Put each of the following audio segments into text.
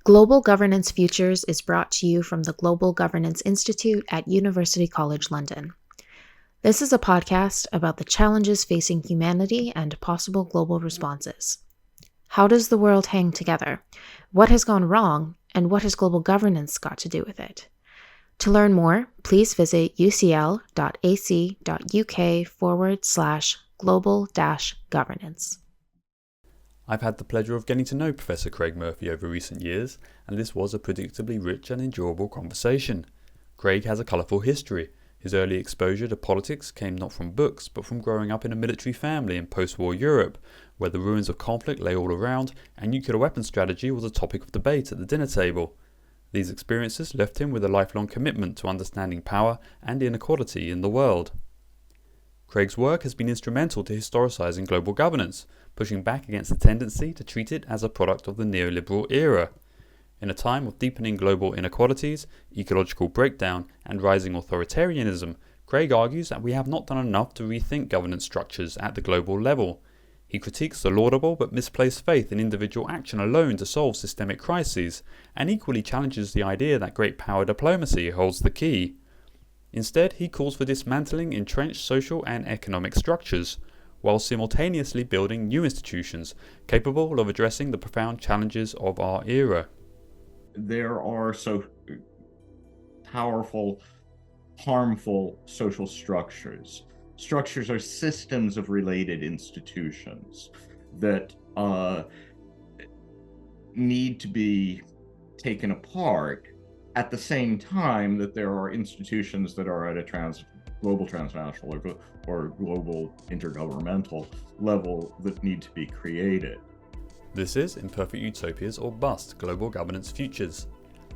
Global Governance Futures is brought to you from the Global Governance Institute at University College London. This is a podcast about the challenges facing humanity and possible global responses. How does the world hang together? What has gone wrong? And what has global governance got to do with it? To learn more, please visit ucl.ac.uk/global-governance. I've had the pleasure of getting to know Professor Craig Murphy over recent years, and this was a predictably rich and enjoyable conversation. Craig has a colourful history. His early exposure to politics came not from books, but from growing up in a military family in post-war Europe, where the ruins of conflict lay all around and nuclear weapons strategy was a topic of debate at the dinner table. These experiences left him with a lifelong commitment to understanding power and inequality in the world. Craig's work has been instrumental to historicising global governance, pushing back against the tendency to treat it as a product of the neoliberal era. In a time of deepening global inequalities, ecological breakdown, and rising authoritarianism, Craig argues that we have not done enough to rethink governance structures at the global level. He critiques the laudable but misplaced faith in individual action alone to solve systemic crises, and equally challenges the idea that great power diplomacy holds the key. Instead, he calls for dismantling entrenched social and economic structures, while simultaneously building new institutions capable of addressing the profound challenges of our era. There are so powerful, harmful social structures. Structures are systems of related institutions that need to be taken apart at the same time that there are institutions that are at a global transnational or global intergovernmental level that need to be created. This is Imperfect Utopias or Bust Global Governance Futures.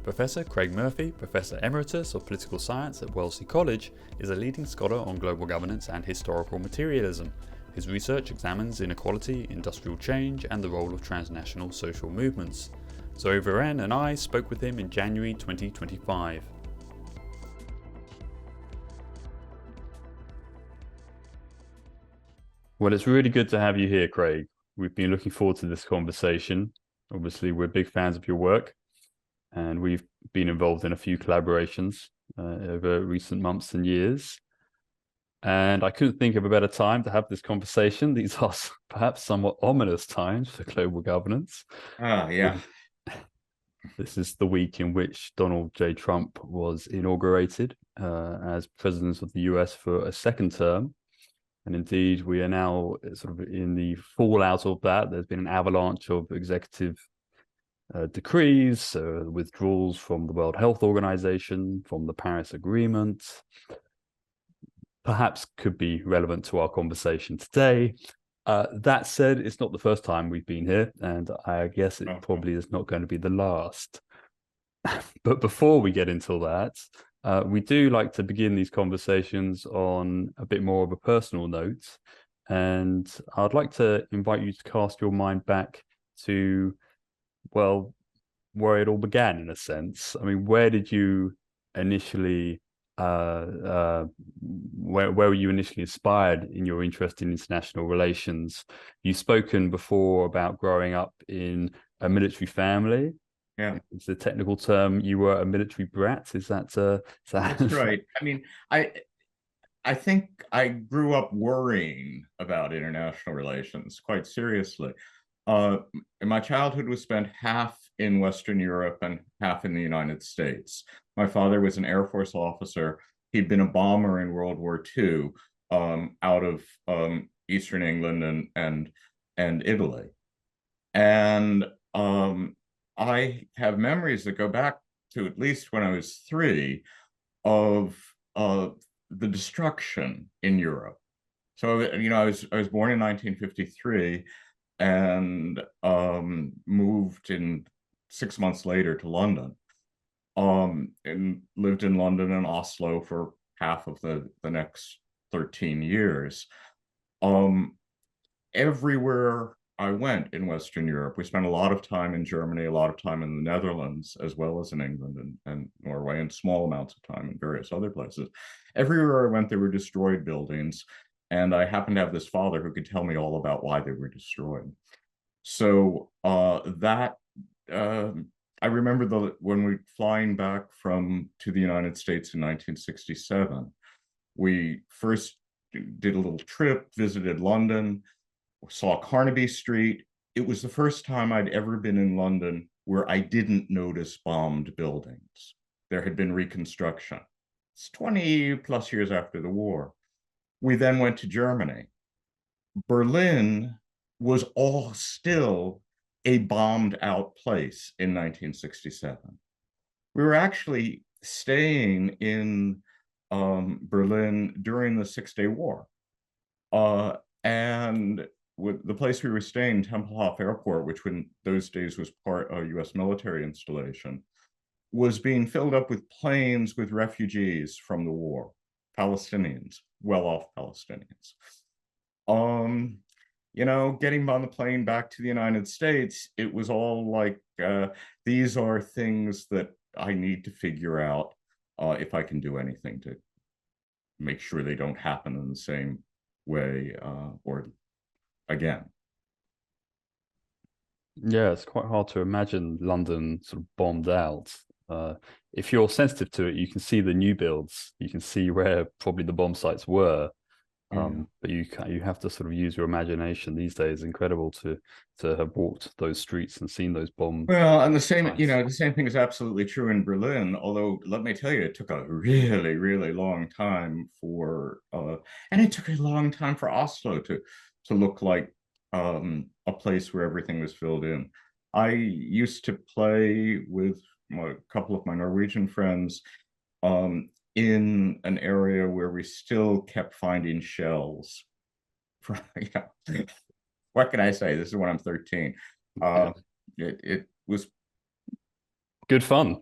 Professor Craig Murphy, Professor Emeritus of Political Science at Wellesley College, is a leading scholar on global governance and historical materialism. His research examines inequality, industrial change, and the role of transnational social movements. Zoe Varen and I spoke with him in January 2025. Well, it's really good to have you here, Craig. We've been looking forward to this conversation. Obviously, we're big fans of your work, and we've been involved in a few collaborations over recent months and years. And I couldn't think of a better time to have this conversation. These are perhaps somewhat ominous times for global governance. Yeah. This is the week in which Donald J. Trump was inaugurated as president of the US for a second term. And indeed, we are now sort of in the fallout of that. There's been an avalanche of executive decrees, withdrawals from the World Health Organization, from the Paris Agreement. Perhaps could be relevant to our conversation today. That said, it's not the first time we've been here, and I guess it probably is not going to be the last. But before we get into that, we do like to begin these conversations on a bit more of a personal note. And I'd like to invite you to cast your mind back to, well, where it all began, in a sense. I mean, where did you initially where were you initially inspired in your interest in international relations? You've spoken before about growing up in a military family. Yeah, it's the technical term. You were a military brat. Is that that's right? I mean, I think I grew up worrying about international relations quite seriously. My childhood was spent half in Western Europe and half in the United States. My father was an Air Force officer. He'd been a bomber in World War II, out of Eastern England and Italy. And I have memories that go back to at least when I was 3 of the destruction in Europe. So, I was born in 1953 and moved in 6 months later to London, and lived in London and Oslo for half of the next 13 years. Everywhere I went in Western Europe, we spent a lot of time in Germany, a lot of time in the Netherlands, as well as in England and Norway, and small amounts of time in various other places. Everywhere I went, there were destroyed buildings. And I happened to have this father who could tell me all about why they were destroyed. So that I remember when we flying back to the United States in 1967, we first did a little trip, visited London, saw Carnaby Street. It was the first time I'd ever been in London where I didn't notice bombed buildings. There had been reconstruction. It's 20 plus years after the war. We then went to Germany. Berlin was all still a bombed out place in 1967. We were actually staying in Berlin during the Six-Day War. And with the place we were staying, Tempelhof Airport, which in those days was part of a US military installation, was being filled up with planes with refugees from the war, Palestinians, well-off Palestinians. Getting on the plane back to the United States, it was all like, these are things that I need to figure out if I can do anything to make sure they don't happen in the same way or again. Yeah, it's quite hard to imagine London sort of bombed out. If you're sensitive to it, you can see the new builds. You can see where probably the bomb sites were. But you have to sort of use your imagination these days. Incredible to have walked those streets and seen those bombs. Well, and the same thing is absolutely true in Berlin. Although, let me tell you, it took a really, really long time and it took a long time for Oslo to look like a place where everything was filled in. I used to play with a couple of my Norwegian friends in an area where we still kept finding shells. What can I say? This is when I'm 13. It was good fun.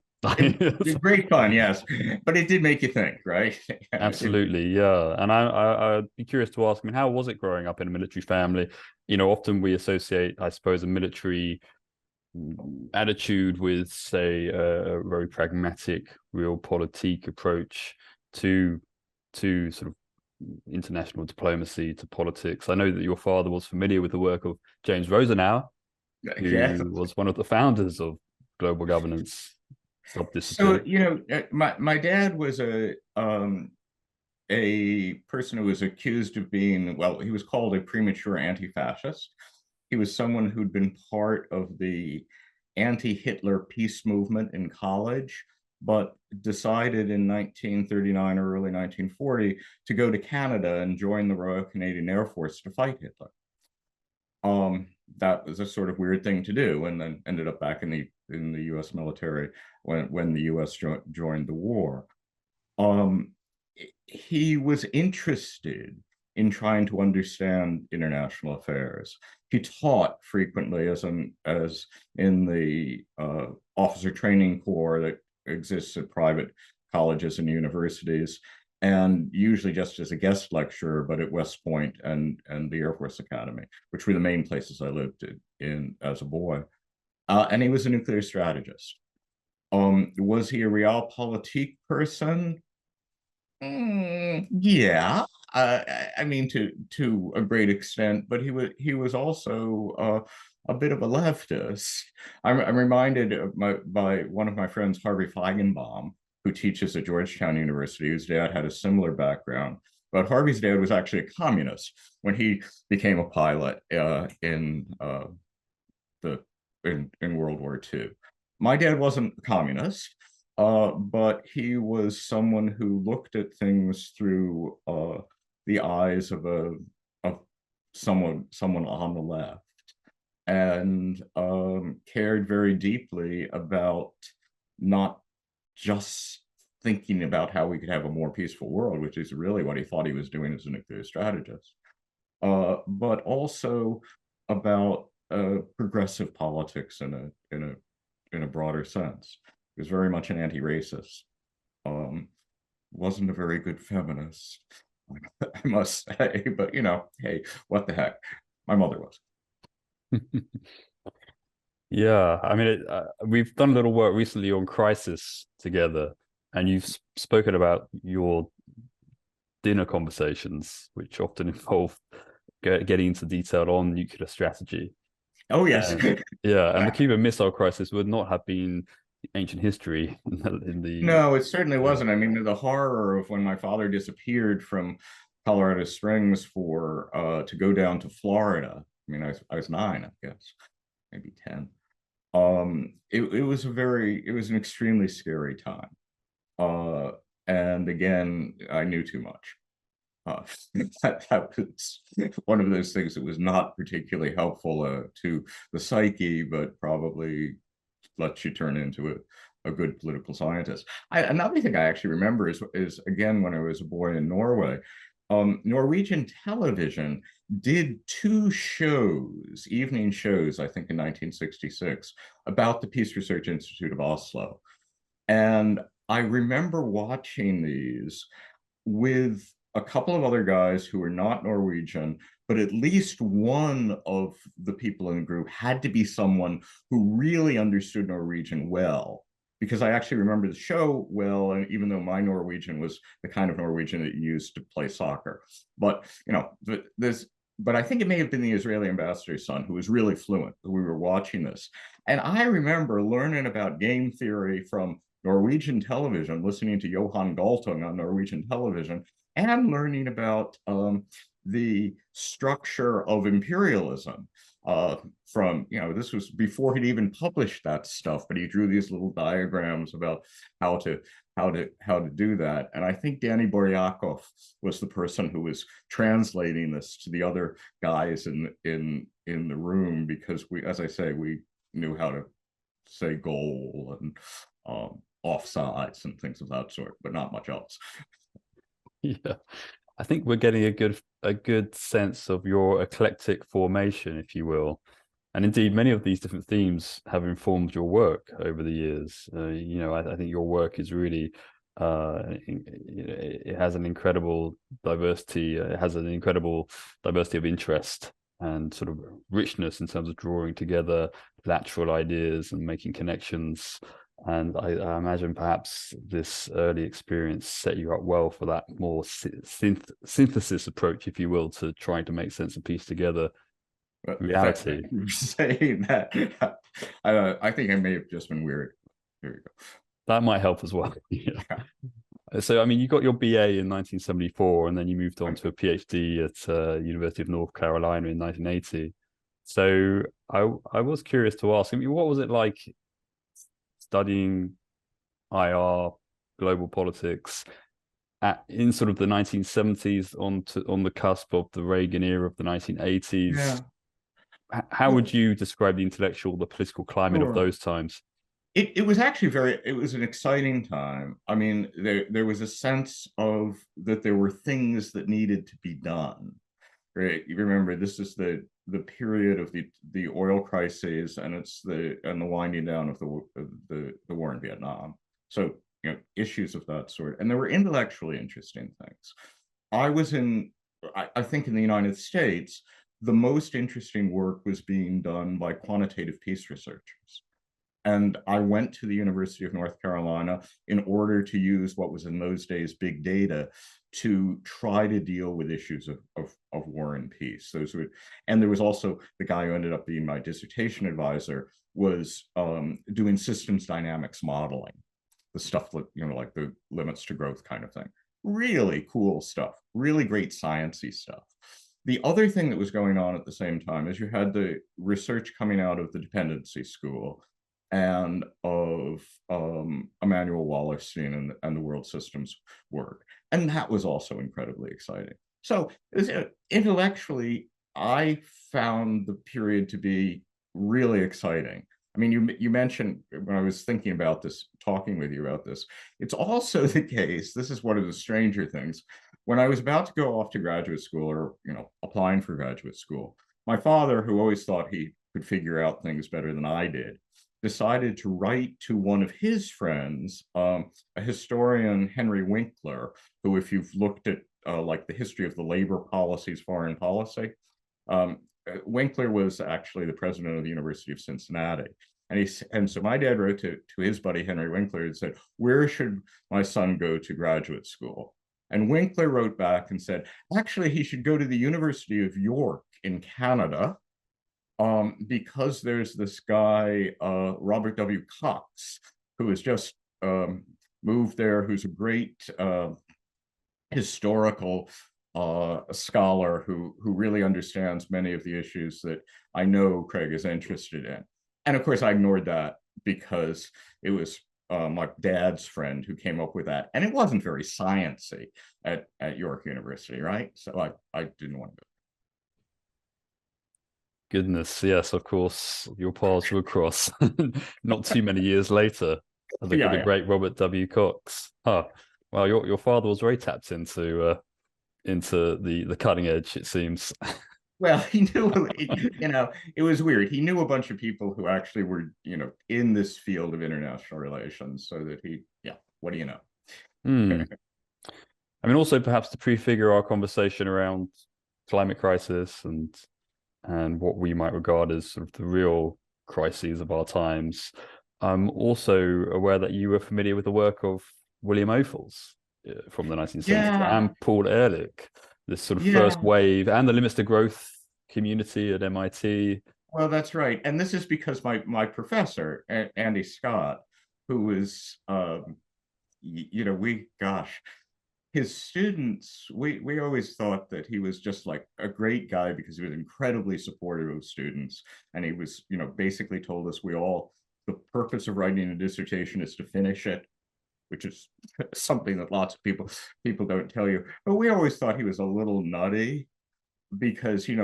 Great fun, yes, but it did make you think, right? Absolutely, yeah. And I'd be curious to ask, I mean, how was it growing up in a military family? Often we associate, I suppose, a military attitude with, say, a very pragmatic, realpolitik approach to sort of international diplomacy, to politics. I know that your father was familiar with the work of James Rosenau, who was one of the founders of global governance. So, my dad was a person who was accused of being, well, he was called a premature anti-fascist. He was someone who'd been part of the anti-Hitler peace movement in college, but decided in 1939 or early 1940 to go to Canada and join the Royal Canadian Air Force to fight Hitler. That was a sort of weird thing to do, and then ended up back in the U.S. military when the U.S. joined the war. He was interested in trying to understand international affairs. He taught frequently as in the officer training corps that exists at private colleges and universities, and usually just as a guest lecturer, but at West Point and the Air Force Academy, which were the main places I lived in as a boy. And he was a nuclear strategist. Was he a realpolitik person? Yeah, I mean to a great extent, but he was also a bit of a leftist. I'm reminded by one of my friends, Harvey Feigenbaum, who teaches at Georgetown University, whose dad had a similar background. But Harvey's dad was actually a communist when he became a pilot in World War II. My dad wasn't a communist, but he was someone who looked at things through the eyes of someone on the left, and cared very deeply about not just thinking about how we could have a more peaceful world, which is really what he thought he was doing as a nuclear strategist, but also about progressive politics in a broader sense. He was very much an anti-racist. Wasn't a very good feminist, I must say, but hey, what the heck? My mother was. Yeah, I mean, we've done a little work recently on crisis together, and you've spoken about your dinner conversations, which often involve getting into detail on nuclear strategy. Oh yes. And yeah, and the Cuban Missile Crisis would not have been ancient history in the No, it certainly wasn't. I mean, the horror of when my father disappeared from Colorado Springs for to go down to Florida. I mean, I was 9, I guess, maybe 10. It was it was an extremely scary time. Uh, and again, I knew too much. Uh, that was one of those things that was not particularly helpful to the psyche, but probably lets you turn into a good political scientist. Another thing I actually remember is again when I was a boy in Norway, Norwegian television did 2 shows, evening shows, I think in 1966, about the Peace Research Institute of Oslo. And I remember watching these with a couple of other guys who were not Norwegian, but at least one of the people in the group had to be someone who really understood Norwegian well. Because I actually remember the show well, and even though my Norwegian was the kind of Norwegian that you used to play soccer, but but I think it may have been the Israeli ambassador's son who was really fluent. We were watching this, and I remember learning about game theory from Norwegian television, listening to Johan Galtung on Norwegian television, and learning about the structure of imperialism from, this was before he'd even published that stuff, but he drew these little diagrams about how to do that. And I think Danny Boryakov was the person who was translating this to the other guys in the room, because we, as I say, we knew how to say goal and offsides and things of that sort, but not much else. Yeah, I think we're getting a good sense of your eclectic formation, if you will. And indeed, many of these different themes have informed your work over the years. I think your work is really, it has an incredible diversity. It has an incredible diversity of interest and sort of richness in terms of drawing together lateral ideas and making connections. And I imagine perhaps this early experience set you up well for that more synthesis approach, if you will, to trying to make sense and piece together reality. Thank you for saying that. I think I may have just been weird. There you go. That might help as well. Yeah. So, I mean, you got your BA in 1974, and then you moved on to a PhD at University of North Carolina in 1980. So, I was curious to ask, I mean, what was it like studying IR, global politics, in sort of the 1970s on the cusp of the Reagan era of the 1980s? Yeah. How would you describe the political climate of those times? It was actually it was an exciting time. I mean, there was a sense of that there were things that needed to be done. Right? You remember, this is the period of the oil crises, and it's the winding down of the war in Vietnam. So, issues of that sort. And there were intellectually interesting things. I think in the United States, the most interesting work was being done by quantitative peace researchers. And I went to the University of North Carolina in order to use what was in those days big data to try to deal with issues of war and peace. And there was also the guy who ended up being my dissertation advisor was doing systems dynamics modeling, the stuff that, like the limits to growth kind of thing. Really cool stuff, really great sciencey stuff. The other thing that was going on at the same time is you had the research coming out of the dependency school and of Immanuel Wallerstein and the world systems work. And that was also incredibly exciting. So intellectually, I found the period to be really exciting. I mean, you mentioned when I was thinking about this, talking with you about this, it's also the case, this is one of the stranger things, when I was about to go off to graduate school or, applying for graduate school, my father, who always thought he could figure out things better than I did, decided to write to one of his friends, a historian, Henry Winkler, who, if you've looked at like the history of the labor policies, foreign policy, Winkler was actually the president of the University of Cincinnati. And so my dad wrote to his buddy, Henry Winkler, and said, where should my son go to graduate school? And Winkler wrote back and said, actually, he should go to the University of York in Canada, because there's this guy, Robert W. Cox, who has just moved there, who's a great historical scholar who really understands many of the issues that I know Craig is interested in. And of course, I ignored that because it was my dad's friend who came up with that, and it wasn't very sciencey at York University, right? So I didn't want to go. Goodness, yes, of course, your paths will cross not too many years later. The Yeah. great Robert W. Cox. Huh. Well, your father was very tapped into the cutting edge, it seems. Well, he knew, it was weird. He knew a bunch of people who actually were, in this field of international relations, so that what do you know? Hmm. I mean, also perhaps to prefigure our conversation around climate crisis and what we might regard as sort of the real crises of our times. I'm also aware that you were familiar with the work of William Ophuls from the 1970s Yeah, and Paul Ehrlich, this sort of first yeah. wave, and the limits to growth community at MIT. Well, that's right. And this is because my professor, Andy Scott, who was, gosh, his students, we always thought that he was just like a great guy because he was incredibly supportive of students. And he was, basically told us the purpose of writing a dissertation is to finish it, which is something that lots of people don't tell you. But we always thought he was a little nutty because he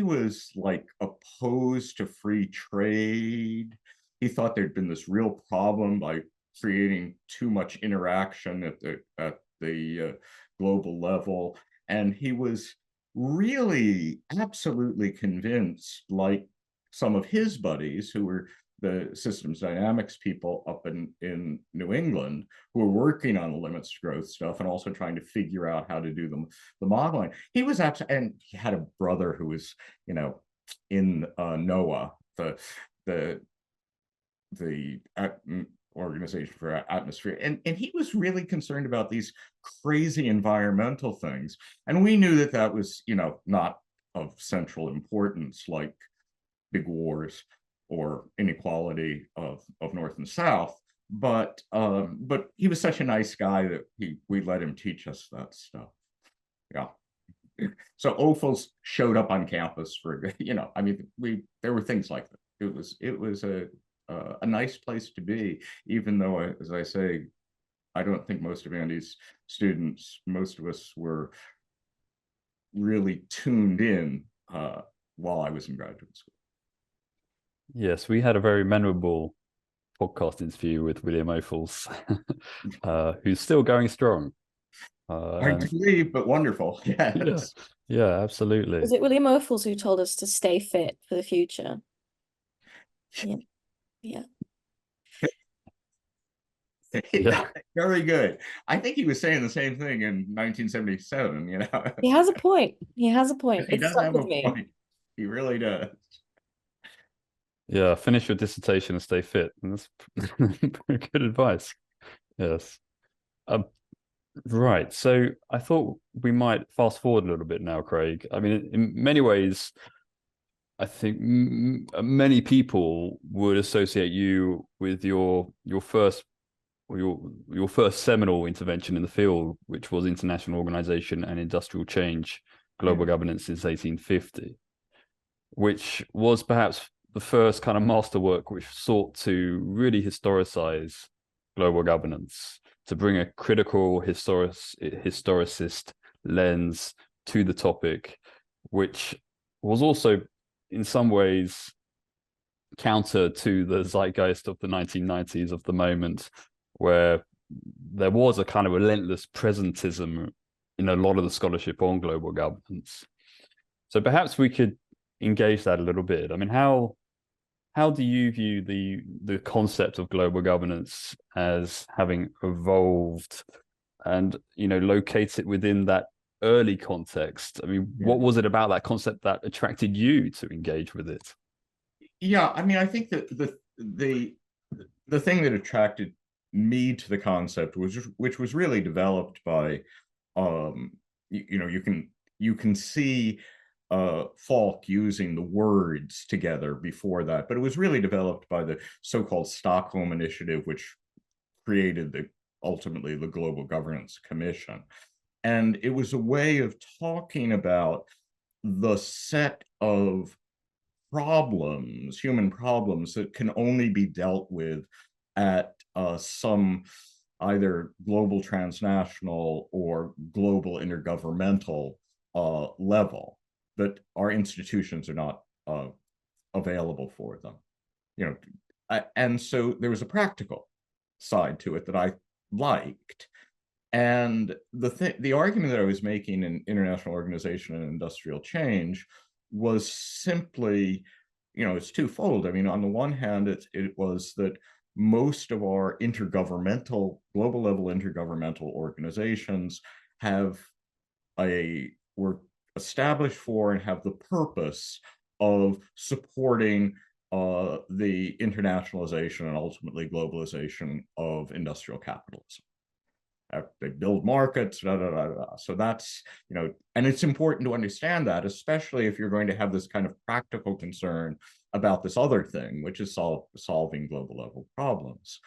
was like opposed to free trade. He thought there'd been this real problem by creating too much interaction at the global level, and he was really absolutely convinced, like some of his buddies who were the systems dynamics people up in New England, who were working on the limits to growth stuff and also trying to figure out how to do the modeling. He was actually, and he had a brother who was, in NOAA, the Organization for Atmosphere, and he was really concerned about these crazy environmental things. And we knew that was, not of central importance, like big wars or inequality of North and South. But he was such a nice guy that we let him teach us that stuff. Yeah. So Ophuls showed up on campus for, I mean, there were things like that. It was a nice place to be, even though, as I say, I don't think most of Andy's students, most of us were really tuned in while I was in graduate school. Yes, we had a very memorable podcast interview with William Ophuls, who's still going strong. Hard to believe, but wonderful. Yes. Yeah, absolutely. Was it William Ophuls who told us to stay fit for the future? Yeah. Yeah. Very good. I think he was saying the same thing in 1977, He has a point. He has a point. He It does stuck have with a me. point. He really does. Yeah, finish your dissertation and stay fit. And that's good advice. Yes. Right. So I thought we might fast forward a little bit now, Craig. I mean, in many ways, I think many people would associate you with your first seminal intervention in the field, which was international organization and industrial change, global governance since 1850, which was perhaps the first kind of masterwork which sought to really historicize global governance, to bring a critical historicist lens to the topic, which was also in some ways counter to the zeitgeist of the 1990s of the moment, where there was a kind of relentless presentism in a lot of the scholarship on global governance. So perhaps we could engage that a little bit. I mean, how do you view the concept of global governance as having evolved and, locate it within that early context? I mean, what was it about that concept that attracted you to engage with it? Yeah, I mean, I think that the thing that attracted me to the concept which was really developed by you can see Falk using the words together before that, but it was really developed by the so-called Stockholm Initiative, which created ultimately the Global Governance Commission. And it was a way of talking about the set of problems, human problems, that can only be dealt with at some either global transnational or global intergovernmental level, that our institutions are not available for them. And so there was a practical side to it that I liked. And the argument that I was making in International Organization and Industrial Change was simply, it's twofold. I mean, on the one hand, it was that most of our global level intergovernmental organizations were established for and have the purpose of supporting the internationalization and ultimately globalization of industrial capitalism. They build markets, So that's, and it's important to understand that, especially if you're going to have this kind of practical concern about this other thing, which is solving global level problems.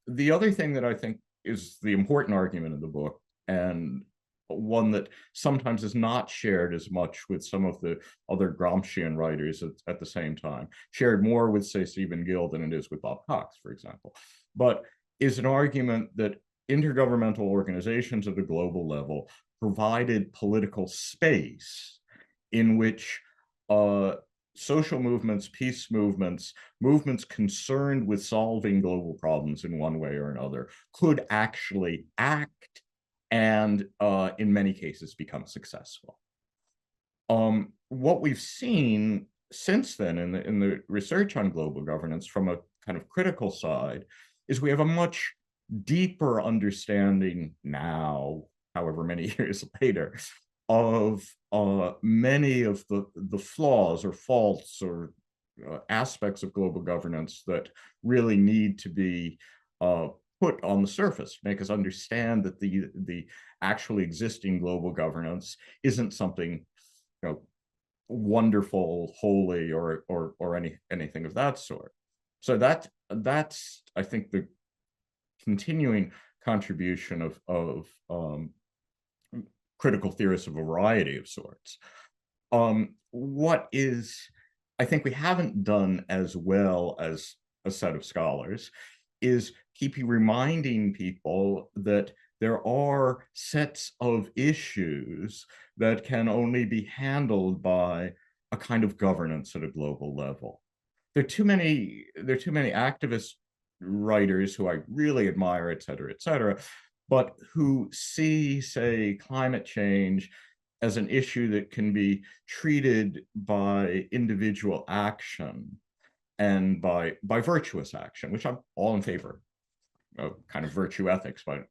The other thing that I think is the important argument in the book, and one that sometimes is not shared as much with some of the other Gramscian writers at the same time, shared more with, say, Stephen Gill than it is with Bob Cox, for example, but is an argument that intergovernmental organizations at the global level provided political space in which social movements, peace movements, movements concerned with solving global problems in one way or another could actually act and in many cases become successful. What we've seen since then in the research on global governance from a kind of critical side is we have a much deeper understanding now, however many years later, of many of the flaws or faults or aspects of global governance that really need to be put on the surface to make us understand that the actually existing global governance isn't something wonderful, holy, or anything of that sort. So that's I think the continuing contribution of critical theorists of a variety of sorts. What is, I think we haven't done as well as a set of scholars, is keep reminding people that there are sets of issues that can only be handled by a kind of governance at a global level. There are too many activist writers who I really admire, et cetera, but who see, say, climate change as an issue that can be treated by individual action and by virtuous action, which I'm all in favor of, kind of virtue ethics, but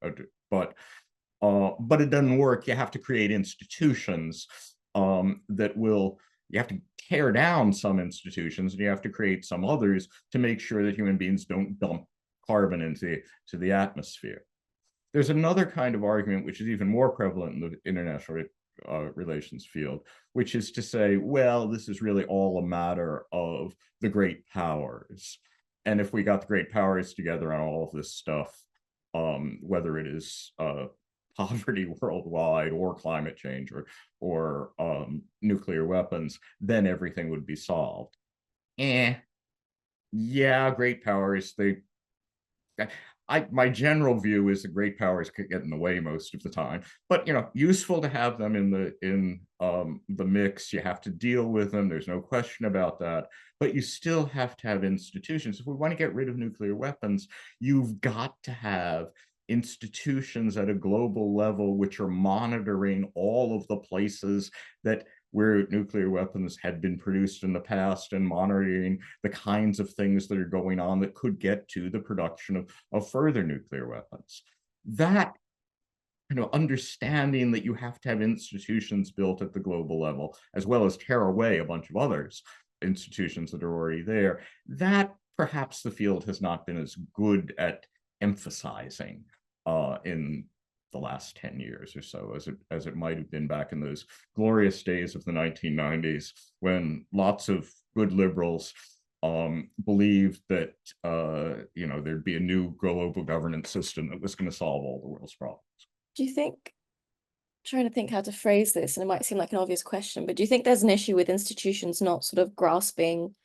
it doesn't work. You have to create institutions you have to tear down some institutions and you have to create some others to make sure that human beings don't dump carbon into the atmosphere. There's another kind of argument which is even more prevalent in the international relations field, which is to say, well, this is really all a matter of the great powers. And if we got the great powers together on all of this stuff, whether it is poverty worldwide or climate change or nuclear weapons, then everything would be solved. Yeah, great powers, my general view is the great powers could get in the way most of the time, but useful to have them in the mix. You have to deal with them. There's no question about that. But you still have to have institutions. If we want to get rid of nuclear weapons, you've got to have institutions at a global level which are monitoring all of the places where nuclear weapons had been produced in the past and monitoring the kinds of things that are going on that could get to the production of further nuclear weapons. That understanding that you have to have institutions built at the global level, as well as tear away a bunch of others, institutions that are already there, that perhaps the field has not been as good at emphasizing in the last 10 years or so, as it might have been back in those glorious days of the 1990s, when lots of good liberals believed that there'd be a new global governance system that was going to solve all the world's problems. Do you think, trying to think how to phrase this, and it might seem like an obvious question, but do you think there's an issue with institutions not sort of grasping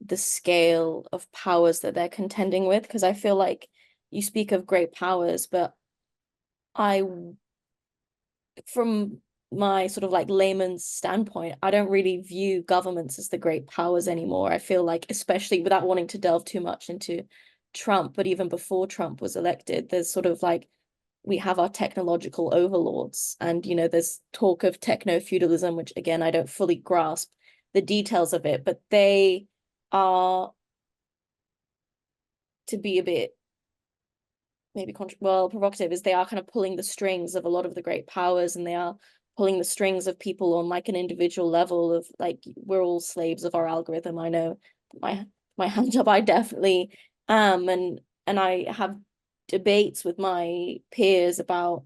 the scale of powers that they're contending with? Because I feel like you speak of great powers, but from my sort of like layman's standpoint, I don't really view governments as the great powers anymore. I feel like, especially without wanting to delve too much into Trump, but even before Trump was elected, there's sort of like, we have our technological overlords, and there's talk of techno-feudalism, which again I don't fully grasp the details of it, but they are, to be a bit maybe provocative, is they are kind of pulling the strings of a lot of the great powers, and they are pulling the strings of people on like an individual level of like, we're all slaves of our algorithm. I know my hand up, I definitely am, and I have debates with my peers about,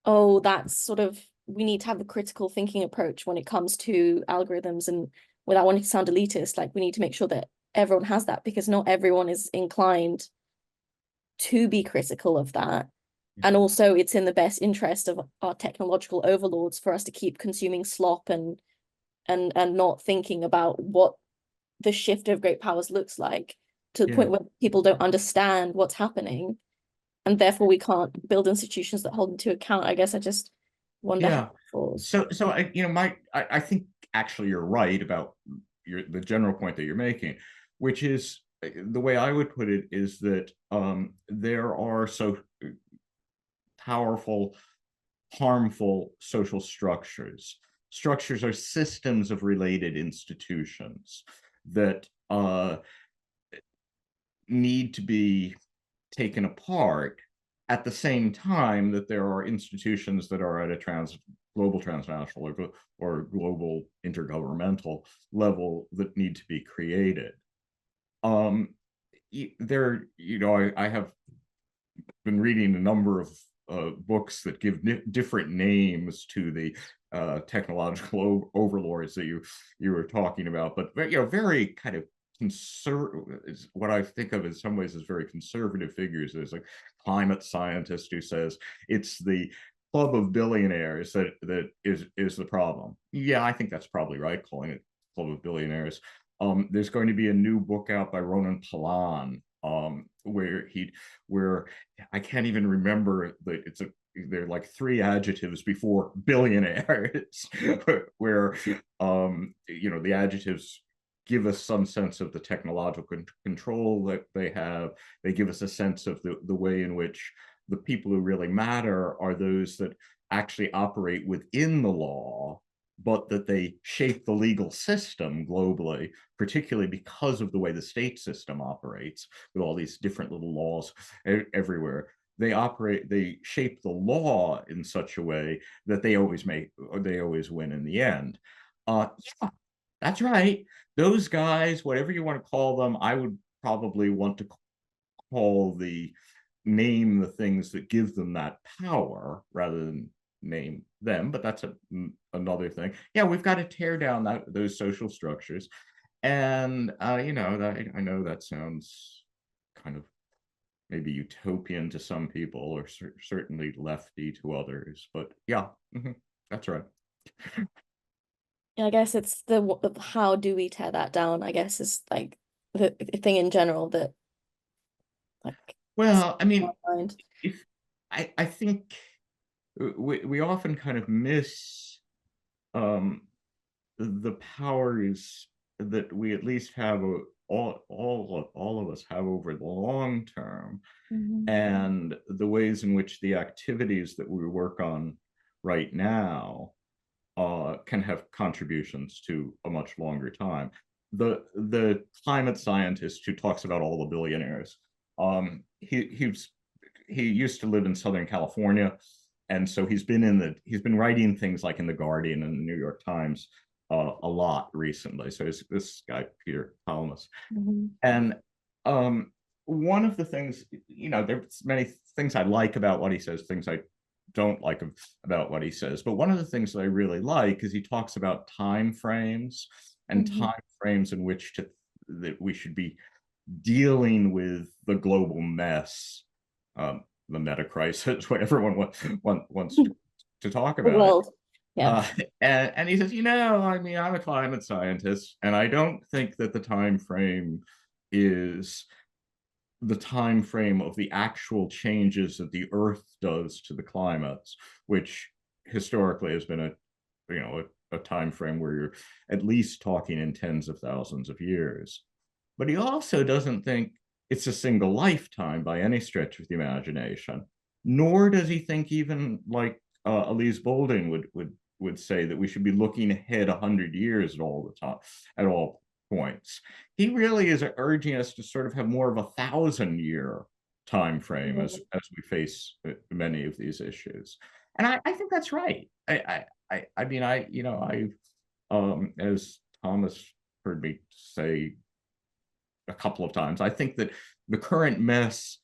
oh, that's sort of, we need to have a critical thinking approach when it comes to algorithms, and without wanting to sound elitist, like we need to make sure that everyone has that, because not everyone is inclined to be critical of that. And also it's in the best interest of our technological overlords for us to keep consuming slop and not thinking about what the shift of great powers looks like, to the point where people don't understand what's happening, and therefore we can't build institutions that hold into account. I guess I just wonder how it falls. So I think actually you're right about the general point that you're making, which is, the way I would put it is that there are so powerful, harmful social structures. Structures are systems of related institutions that need to be taken apart, at the same time that there are institutions that are at a global transnational or global intergovernmental level that need to be created. I have been reading a number of books that give different names to the technological overlords that you were talking about, but very kind of what I think of in some ways as very conservative figures. There's a climate scientist who says it's the club of billionaires that is the problem. Yeah, I think that's probably right, calling it club of billionaires. There's going to be a new book out by Ronan Palan, where I can't even remember there are like 3 adjectives before billionaires, where the adjectives give us some sense of the technological control that they have. They give us a sense of the way in which the people who really matter are those that actually operate within the law, but that they shape the legal system globally, particularly because of the way the state system operates, with all these different little laws everywhere. They shape the law in such a way that they always win in the end. Yeah, that's right. Those guys, whatever you want to call them, I would probably want to name the things that give them that power rather than name them, but that's another thing. Yeah, we've got to tear down those social structures. And I know that sounds kind of maybe utopian to some people, or certainly lefty to others, but yeah, that's right. I guess it's the how do we tear that down, I guess, is like the thing in general that, like, well, I mean, if I think we often kind of miss the powers that we at least have, all of us have over the long term, and the ways in which the activities that we work on right now can have contributions to a much longer time. The climate scientist who talks about all the billionaires, he used to live in Southern California, and so he's been writing things like in the Guardian and the New York Times a lot recently. So this guy Peter Palmas, and one of the things, there's many things I like about what he says, things I don't like about what he says. But one of the things that I really like is he talks about time frames and time frames in which that we should be dealing with the global mess, the meta crisis, what everyone wants to talk The about world. it. Yeah. And he says, I mean, I'm a climate scientist, and I don't think that the time frame is the time frame of the actual changes that the Earth does to the climates, which historically has been a time frame where you're at least talking in tens of thousands of years. But he also doesn't think it's a single lifetime by any stretch of the imagination, nor does he think, even like Elise Boulding would say, that we should be looking ahead 100 years at all the time, at all points. He really is urging us to sort of have more of a 1,000-year time frame as we face many of these issues. And I think that's right. I mean, as Thomas heard me say a couple of times, I think that the current mess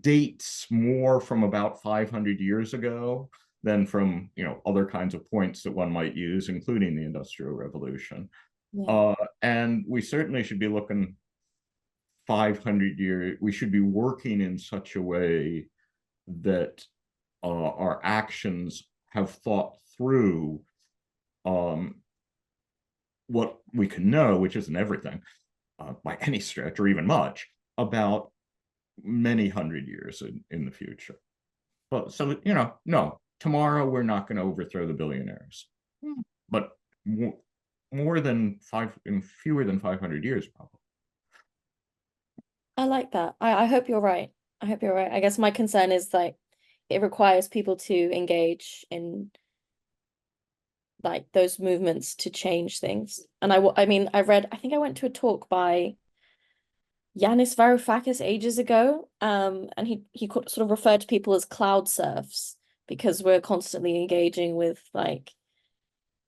dates more from about 500 years ago than from other kinds of points that one might use, including the Industrial Revolution. And we certainly should be looking 500 years. We should be working in such a way that our actions have thought through what we can know, which isn't everything by any stretch or even much, about many hundred years in the future. Well, so, no, tomorrow we're not going to overthrow the billionaires, but fewer than 500 years, probably. I like that. I hope you're right. I hope you're right. I guess my concern is like it requires people to engage in like those movements to change things. And I mean, I think I went to a talk by Yanis Varoufakis ages ago, and he sort of referred to people as cloud serfs because we're constantly engaging with like,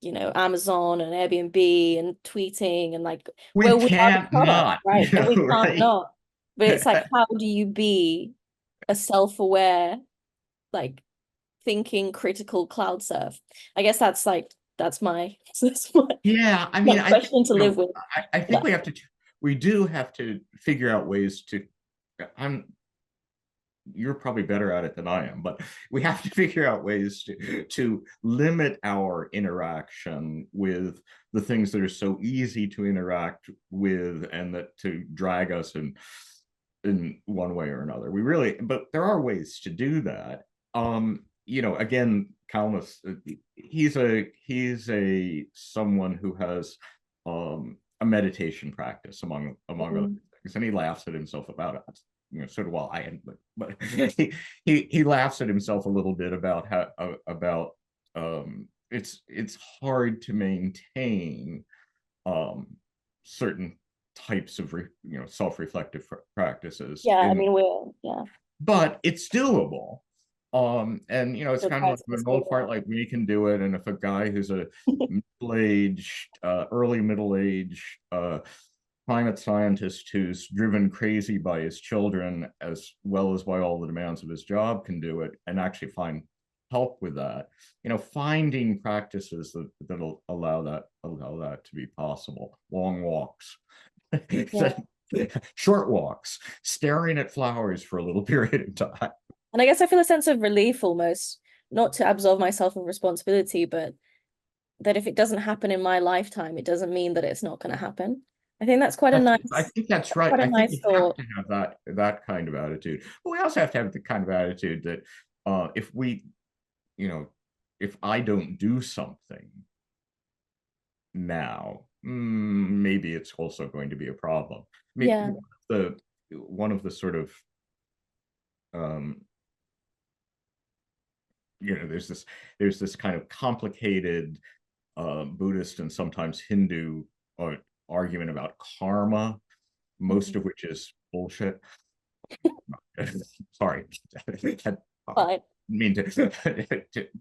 Amazon and Airbnb and tweeting and like we are the can't product, not, right? And we can't right? not. But it's like, how do you be a self-aware, like thinking critical cloud serf? I guess that's my Yeah, I mean, question to live with. I think we do have to figure out ways to. You're probably better at it than I am, but we have to figure out ways to limit our interaction with the things that are so easy to interact with and that to drag us in one way or another. But there are ways to do that. Again, Kalmus, he's someone who has a meditation practice among other things, and he laughs at himself about it. Sort of, well, I am, but he laughs at himself a little bit about it's hard to maintain certain types of self-reflective practices. Yeah, I mean But it's doable. And it's kind of like an old part, like we can do it. And if a guy who's a middle-aged, early middle-aged climate scientist who's driven crazy by his children as well as by all the demands of his job can do it and actually find help with that, finding practices that'll allow that to be possible. Long walks, short walks, staring at flowers for a little period of time. And I guess I feel a sense of relief almost, not to absolve myself of responsibility, but that if it doesn't happen in my lifetime, it doesn't mean that it's not going to happen. I think that's quite a nice. I think that's right. I think we have to have that kind of attitude. But we also have to have the kind of attitude that if I don't do something now, maybe it's also going to be a problem. I mean, one of the sort of there's this kind of complicated Buddhist and sometimes Hindu argument about karma, most of which is bullshit. Sorry, I mean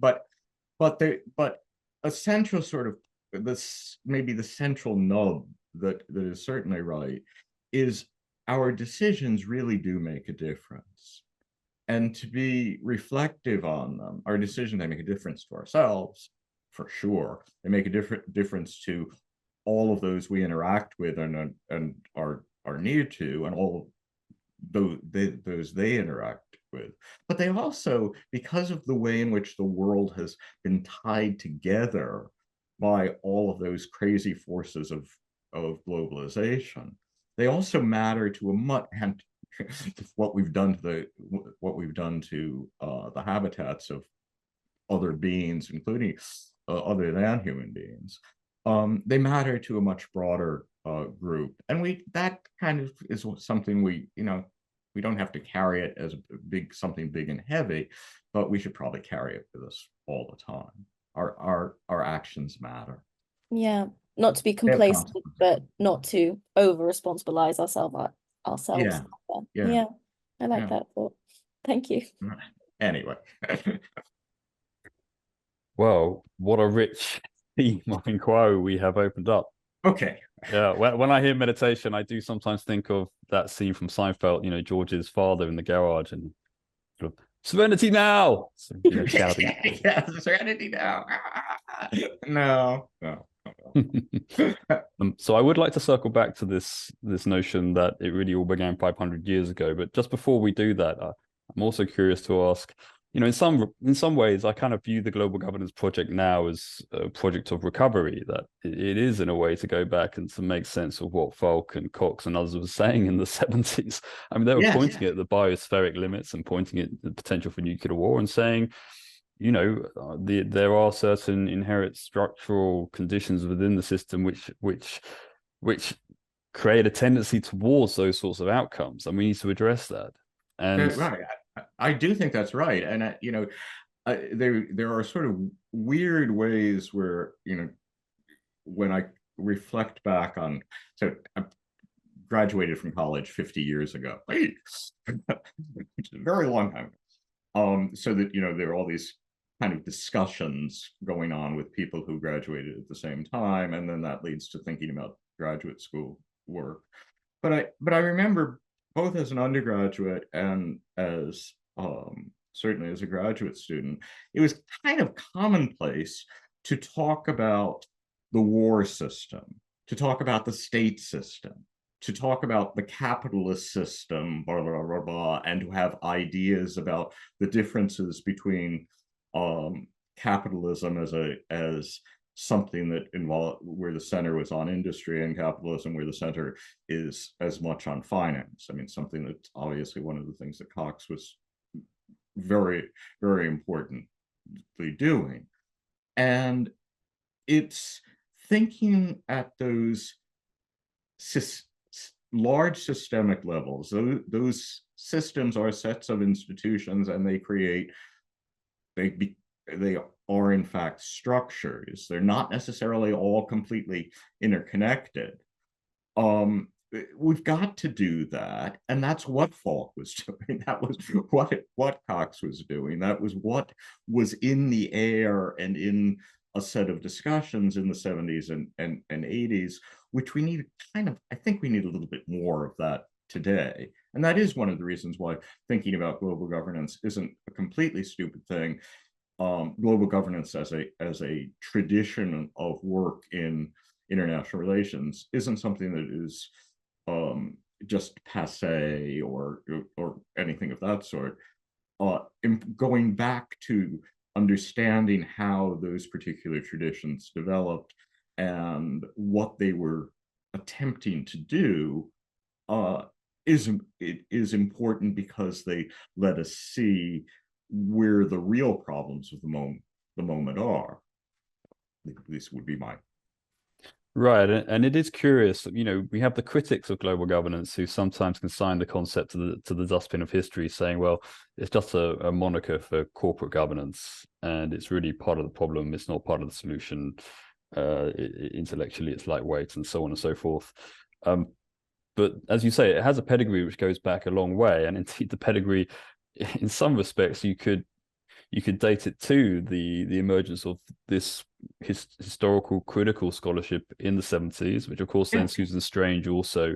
but a central sort of maybe the central nub that is certainly right is our decisions really do make a difference. And to be reflective on them, our decisions, they make a difference to ourselves, for sure. They make a difference to all of those we interact with and are near to, and all those they interact with. But they also, because of the way in which the world has been tied together by all of those crazy forces of globalization, they also matter to a much, and what we've done to the habitats of other beings, including other than human beings. They matter to a much broader group, and that kind of is something we don't have to carry it as something big and heavy, but we should probably carry it with us all the time. Our actions matter. Yeah, not to be complacent, but not to over responsibilize ourselves. Yeah. Yeah, I like that thought. Thank you. Anyway. Well, what a rich theme of inquiry we have opened up. Okay. Yeah, when I hear meditation, I do sometimes think of that scene from Seinfeld, George's father in the garage and sort of, serenity now! So, shouting. Yeah, serenity now. No. So I would like to circle back to this notion that it really all began 500 years ago. But just before we do that, I'm also curious to ask, in some ways, I kind of view the global governance project now as a project of recovery, that it is in a way to go back and to make sense of what Falk and Cox and others were saying in the 70s. I mean, they were pointing at the biospheric limits and pointing at the potential for nuclear war and saying, there are certain inherent structural conditions within the system which create a tendency towards those sorts of outcomes, and we need to address that. And right, I do think that's right. And there are sort of weird ways where when I reflect back on, so I graduated from college 50 years ago, which is a very long time ago. So that there are all these kind of discussions going on with people who graduated at the same time, and then that leads to thinking about graduate school work. But I remember, both as an undergraduate and as certainly as a graduate student, it was kind of commonplace to talk about the war system, to talk about the state system, to talk about the capitalist system, blah, blah, blah, blah, and to have ideas about the differences between capitalism as something that involved, where the center was on industry, and capitalism where the center is as much on finance. I mean, something that's obviously one of the things that Cox was very, very importantly doing. And it's thinking at those large systemic levels. Those systems are sets of institutions, and they are in fact structures. They're not necessarily all completely interconnected. We've got to do that, and that's what Falk was doing. That was what Cox was doing. That was what was in the air and in a set of discussions in the 70s and 80s, which we need I think we need a little bit more of that today. And that is one of the reasons why thinking about global governance isn't a completely stupid thing. Global governance as a tradition of work in international relations isn't something that is just passe or anything of that sort. Going back to understanding how those particular traditions developed and what they were attempting to do is important, because they let us see where the real problems of the moment are. This would be my right. And it is curious, we have the critics of global governance who sometimes consign the concept to the dustbin of history, saying, well, it's just a moniker for corporate governance, and it's really part of the problem, it's not part of the solution. Intellectually it's lightweight, and so on and so forth. But as you say, it has a pedigree which goes back a long way, and indeed the pedigree, in some respects, you could date it to the emergence of this historical critical scholarship in the 70s, which of course then Susan Strange also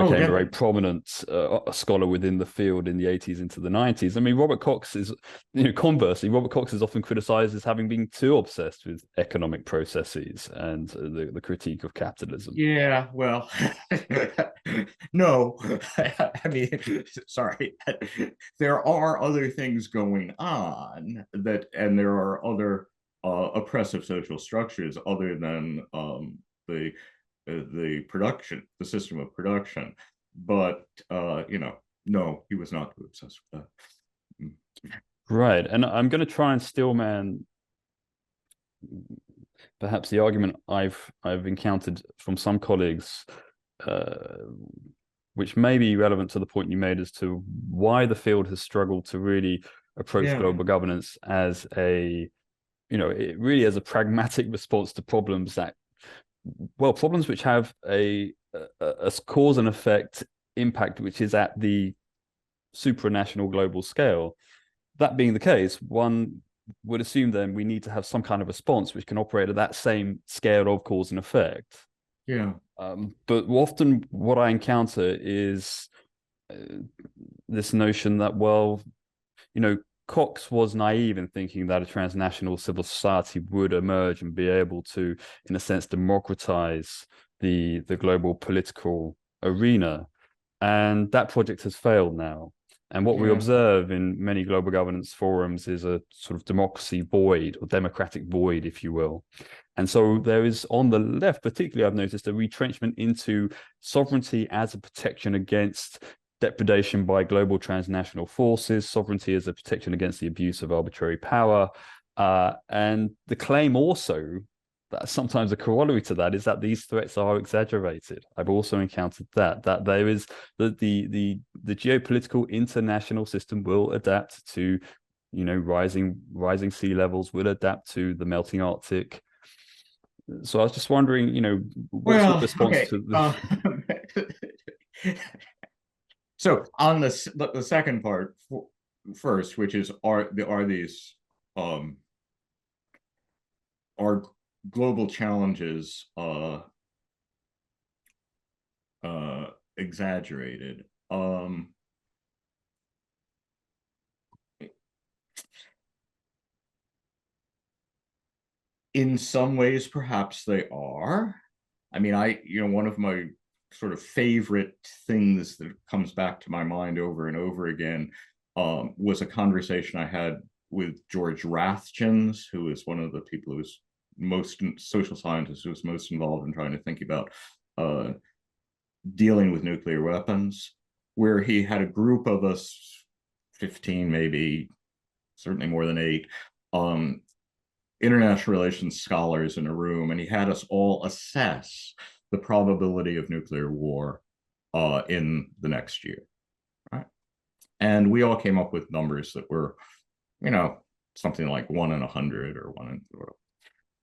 Oh, became a very definitely. prominent scholar within the field in the 80s into the 90s. I mean, Robert Cox is, conversely, Robert Cox is often criticized as having been too obsessed with economic processes and the critique of capitalism. Yeah, well, no, I mean, sorry, there are other things going on and there are other oppressive social structures other than the production, the system of production. But no, he was not too obsessed with that. Right. And I'm going to try and stillman perhaps the argument I've encountered from some colleagues, which may be relevant to the point you made as to why the field has struggled to really approach global governance as really as a pragmatic response to problems problems which have a cause and effect impact which is at the supranational global scale. That being the case, one would assume then we need to have some kind of response which can operate at that same scale of cause and effect. Yeah. But often what I encounter is this notion that, Cox was naive in thinking that a transnational civil society would emerge and be able to, in a sense, democratize the global political arena. And that project has failed now. And what we observe in many global governance forums is a sort of democracy void, or democratic void, if you will. And so there is, on the left particularly, I've noticed a retrenchment into sovereignty as a protection against depredation by global transnational forces, sovereignty as a protection against the abuse of arbitrary power. And the claim also that sometimes a corollary to that is that these threats are exaggerated. I've also encountered that there is the geopolitical international system will adapt to, rising sea levels, will adapt to the melting Arctic. So I was just wondering, what's your response to this? So on the second part first, which is are these are global challenges exaggerated? In some ways, perhaps they are. I mean, one of my sort of favorite things that comes back to my mind over and over again was a conversation I had with George Rathjens, who is one of the people who's most social scientists who's most involved in trying to think about dealing with nuclear weapons, where he had a group of us, 15 maybe, certainly more than 8, international relations scholars in a room, and he had us all assess the probability of nuclear war in the next year, right? And we all came up with numbers that were, something like 1 in 100 or 1 in.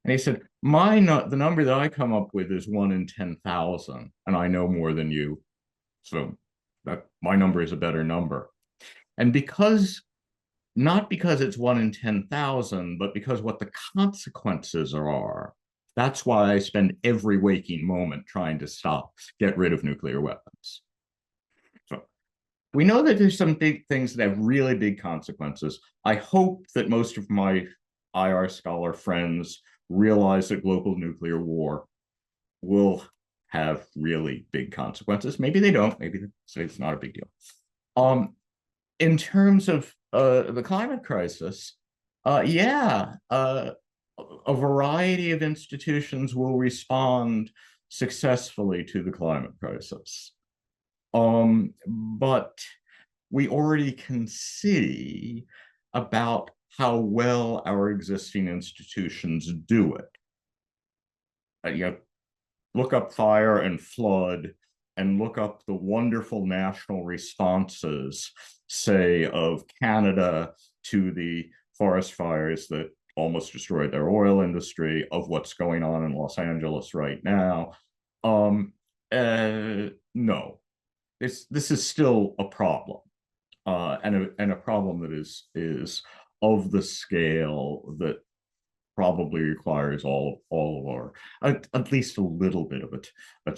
And he said, the number that I come up with is 1 in 10,000, and I know more than you, so that my number is a better number. And not because it's 1 in 10,000, but because what the consequences are. That's why I spend every waking moment trying to get rid of nuclear weapons. So we know that there's some big things that have really big consequences. I hope that most of my IR scholar friends realize that global nuclear war will have really big consequences. Maybe they don't. Maybe they say it's not a big deal. In terms of the climate crisis, a variety of institutions will respond successfully to the climate crisis. But we already can see about how well our existing institutions do it. Look up fire and flood, and look up the wonderful national responses, say, of Canada to the forest fires that almost destroyed their oil industry, of what's going on in Los Angeles right now. No, this is still a problem, and a problem that is of the scale that probably requires all of our, at least a little bit of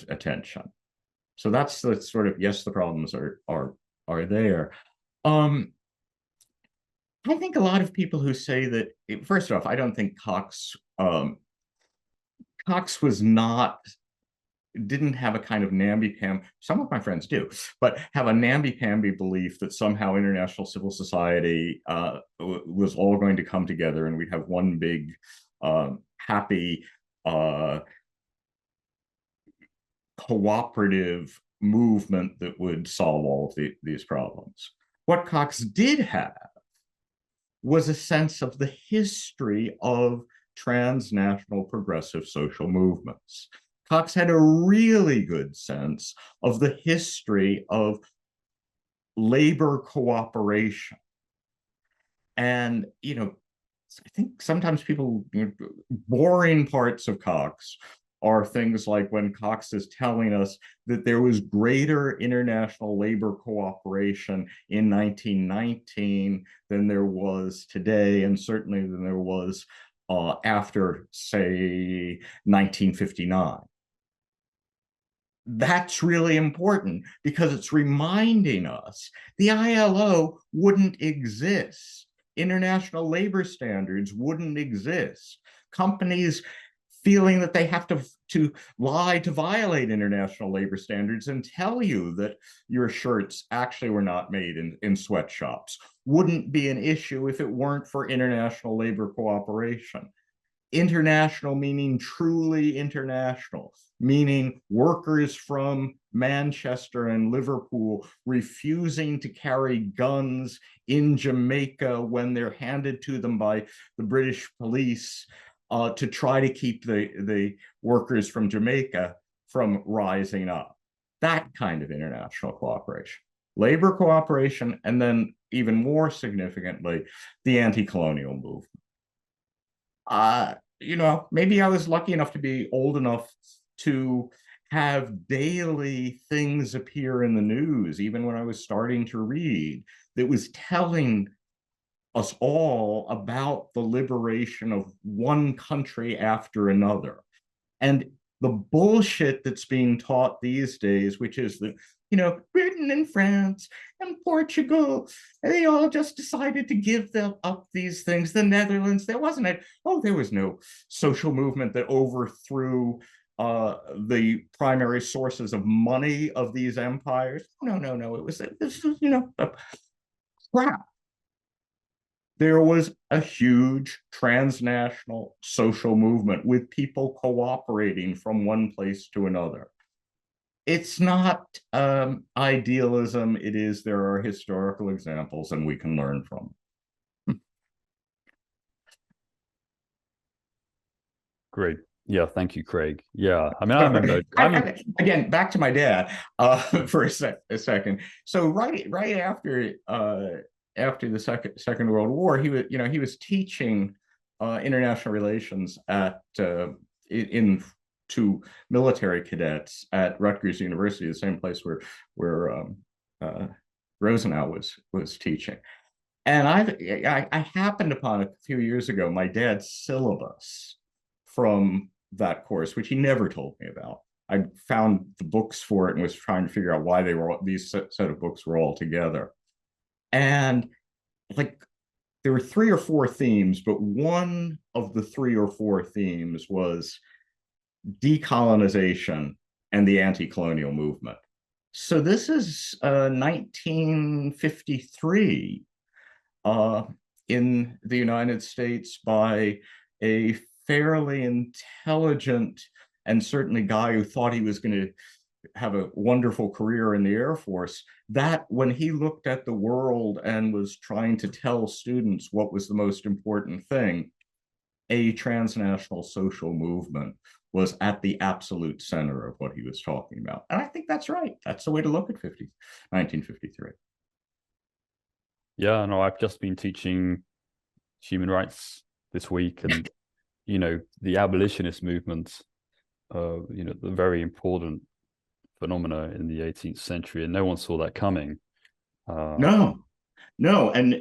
attention. So that's the sort of, yes, the problems are there. Um, I think a lot of people who say that, first off, I don't think Cox was not, didn't have a kind of namby-pamby, some of my friends do, but have a namby-pamby belief that somehow international civil society was all going to come together and we'd have one big happy cooperative movement that would solve all of these problems. What Cox did have was a sense of the history of transnational progressive social movements. Cox had a really good sense of the history of labor cooperation. And, I think sometimes people, boring parts of Cox are things like when Cox is telling us that there was greater international labor cooperation in 1919 than there was today, and certainly than there was after, say, 1959. That's really important because it's reminding us the ILO wouldn't exist. International labor standards wouldn't exist. Companies feeling that they have to lie to violate international labor standards and tell you that your shirts actually were not made in sweatshops wouldn't be an issue if it weren't for international labor cooperation. International meaning truly international, meaning workers from Manchester and Liverpool refusing to carry guns in Jamaica when they're handed to them by the British police to try to keep the workers from Jamaica from rising up. That kind of international cooperation. Labor cooperation, and then even more significantly, the anti-colonial movement. Maybe I was lucky enough to be old enough to have daily things appear in the news, even when I was starting to read, that was telling us all about the liberation of one country after another. And the bullshit that's being taught these days, which is that, Britain and France and Portugal, they all just decided to give them up these things. The Netherlands, there was no social movement that overthrew the primary sources of money of these empires. No. This was, crap. There was a huge transnational social movement with people cooperating from one place to another. It's not idealism. There are historical examples and we can learn from them. Great. Yeah, thank you, Craig. Yeah, I mean, I remember. Again, back to my dad for a second. So right after the Second World War, he was teaching international relations to military cadets at Rutgers University, the same place where Rosenau was teaching. And I happened upon a few years ago my dad's syllabus from that course, which he never told me about. I found the books for it and was trying to figure out why these set of books were all together. And there were 3 or 4 themes, but one of the 3 or 4 themes was decolonization and the anti-colonial movement. So this is 1953 in the United States by a fairly intelligent and certainly guy who thought he was going to have a wonderful career in the Air Force, that when he looked at the world and was trying to tell students what was the most important thing, a transnational social movement was at the absolute center of what he was talking about. And I think that's right. That's the way to look at 1953. Yeah, no, I've just been teaching human rights this week, and the abolitionist movement, the very important phenomena in the 18th century, and no one saw that coming. No, and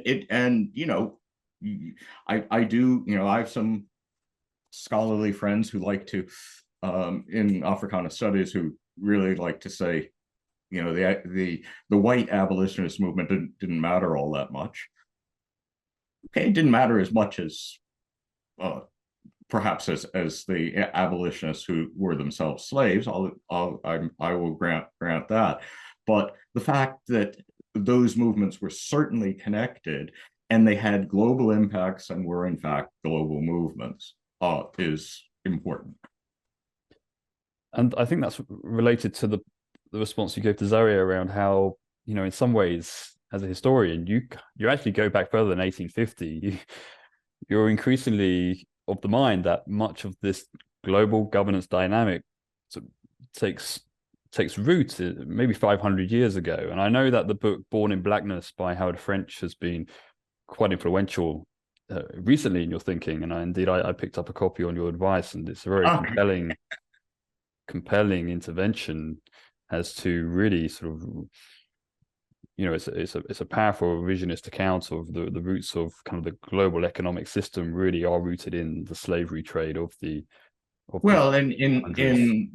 I do, I have some scholarly friends who like to, in Africana studies, who really like to say, the white abolitionist movement didn't matter all that much. Okay, it didn't matter as much as perhaps as the abolitionists who were themselves slaves. I will grant that, but the fact that those movements were certainly connected and they had global impacts and were in fact global movements is important. And I think that's related to the response you gave to Zaria around how, in some ways, as a historian, you actually go back further than 1850. You're increasingly of the mind that much of this global governance dynamic sort of takes root maybe 500 years ago. And I know that the book Born in Blackness by Howard French has been quite influential recently in your thinking. And I picked up a copy on your advice, and it's a very compelling intervention as to really sort of, it's a powerful revisionist account of the roots of kind of the global economic system really are rooted in the slavery trade of the well, I mean,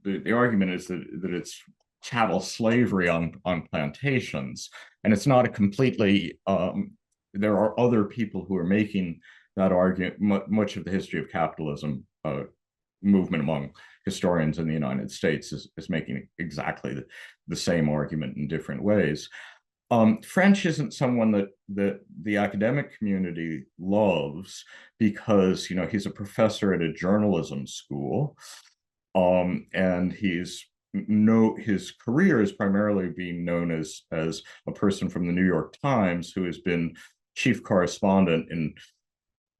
the argument is that it's chattel slavery on plantations, and it's not a completely. There are other people who are making that argument. Much of the history of capitalism movement among historians in the United States is making exactly the same argument in different ways. French isn't someone that the academic community loves because he's a professor at a journalism school, and his career is primarily being known as a person from the New York Times who has been chief correspondent in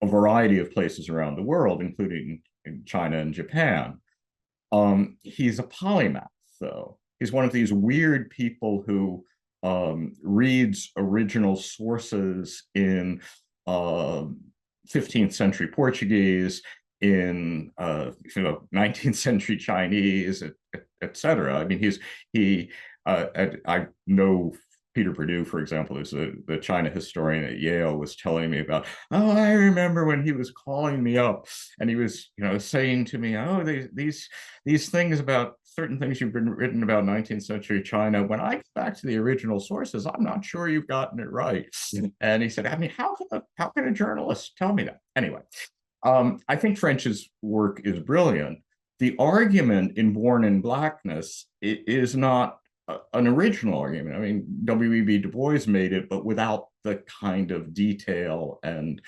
a variety of places around the world, including in China and Japan. He's a polymath, though. He's one of these weird people who reads original sources in 15th century Portuguese, in 19th century Chinese, etc. I mean, I know Peter Perdue, for example, who's the China historian at Yale, was telling me about, I remember when he was calling me up and he was, saying to me, these things about certain things you've been written about 19th century China, when I get back to the original sources, I'm not sure you've gotten it right. And he said, I mean, how can a journalist tell me that? Anyway, I think French's work is brilliant. The argument in Born in Blackness is not an original argument. I mean, W.E.B. Du Bois made it, but without the kind of detail and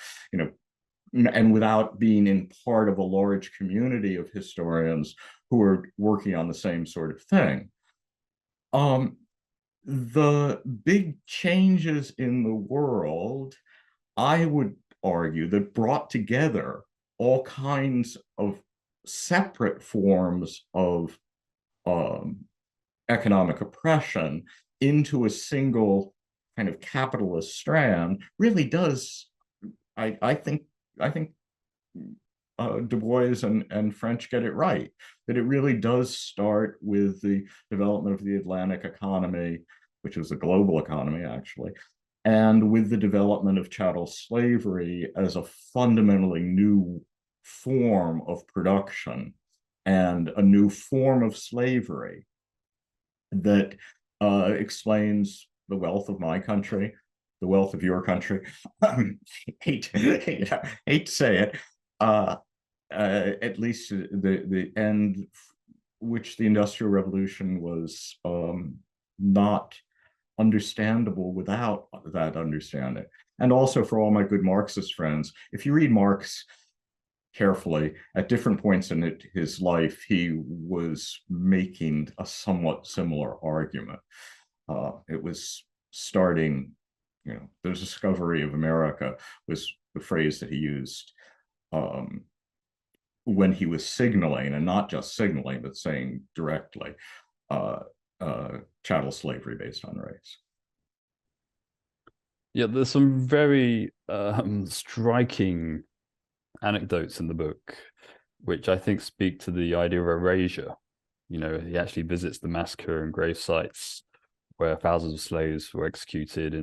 without being in part of a large community of historians who are working on the same sort of thing. The big changes in the world, I would argue, that brought together all kinds of separate forms of economic oppression into a single kind of capitalist strand really does, I think Du Bois and French get it right, that it really does start with the development of the Atlantic economy, which was a global economy actually, and with the development of chattel slavery as a fundamentally new form of production and a new form of slavery that explains the wealth of my country, the wealth of your country. hate to say it. At least the end, which the Industrial Revolution was not understandable without that understanding. And also for all my good Marxist friends, if you read Marx carefully, at different points in his life, he was making a somewhat similar argument. It was starting, the discovery of America was the phrase that he used when he was signaling, and not just signaling, but saying directly, chattel slavery based on race. Yeah, there's some very striking anecdotes in the book, which I think speak to the idea of erasure. He actually visits the massacre and grave sites where thousands of slaves were executed in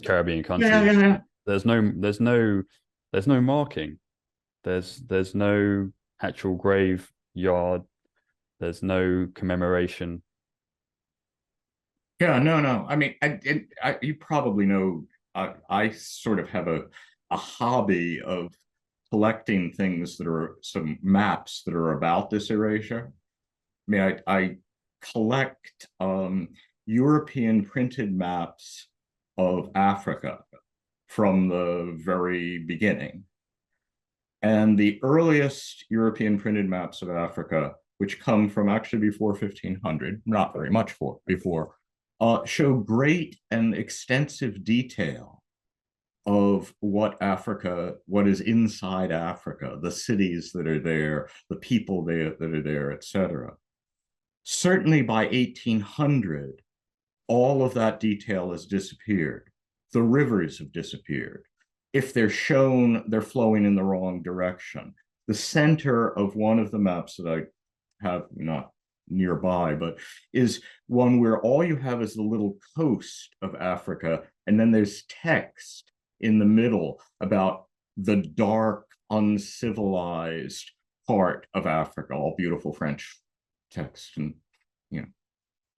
Caribbean countries. Yeah. There's no marking. There's no actual graveyard. There's no commemoration. Yeah, no. I mean, you probably know, I sort of have a hobby of collecting things that are some maps that are about this erasure. I mean, I collect European printed maps of Africa from the very beginning. And the earliest European printed maps of Africa, which come from actually before 1500, not very much before, show great and extensive detail of what Africa, what is inside Africa, the cities that are there, the people that are there, etc. Certainly by 1800, all of that detail has disappeared. The rivers have disappeared. If they're shown, they're flowing in the wrong direction. The center of one of the maps that I have, not nearby, but is one where all you have is the little coast of Africa, and then there's text in the middle about the dark, uncivilized part of Africa, all beautiful French text. And, you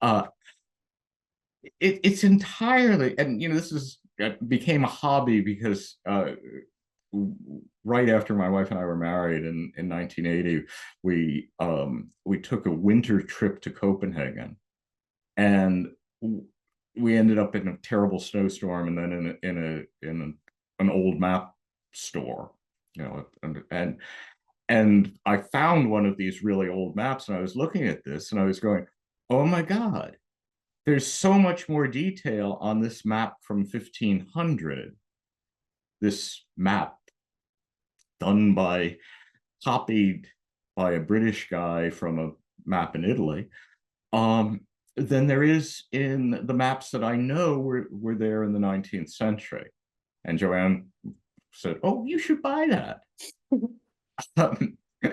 know, it's entirely, and this is became a hobby because right after my wife and I were married in 1980, we took a winter trip to Copenhagen, and we ended up in a terrible snowstorm, and then in an old map store, and I found one of these really old maps, and I was looking at this, and I was going, oh my God, there's so much more detail on this map from 1500, this map copied by a British guy from a map in Italy, than there is in the maps that I know were there in the 19th century. And Joanne said, oh, you should buy that.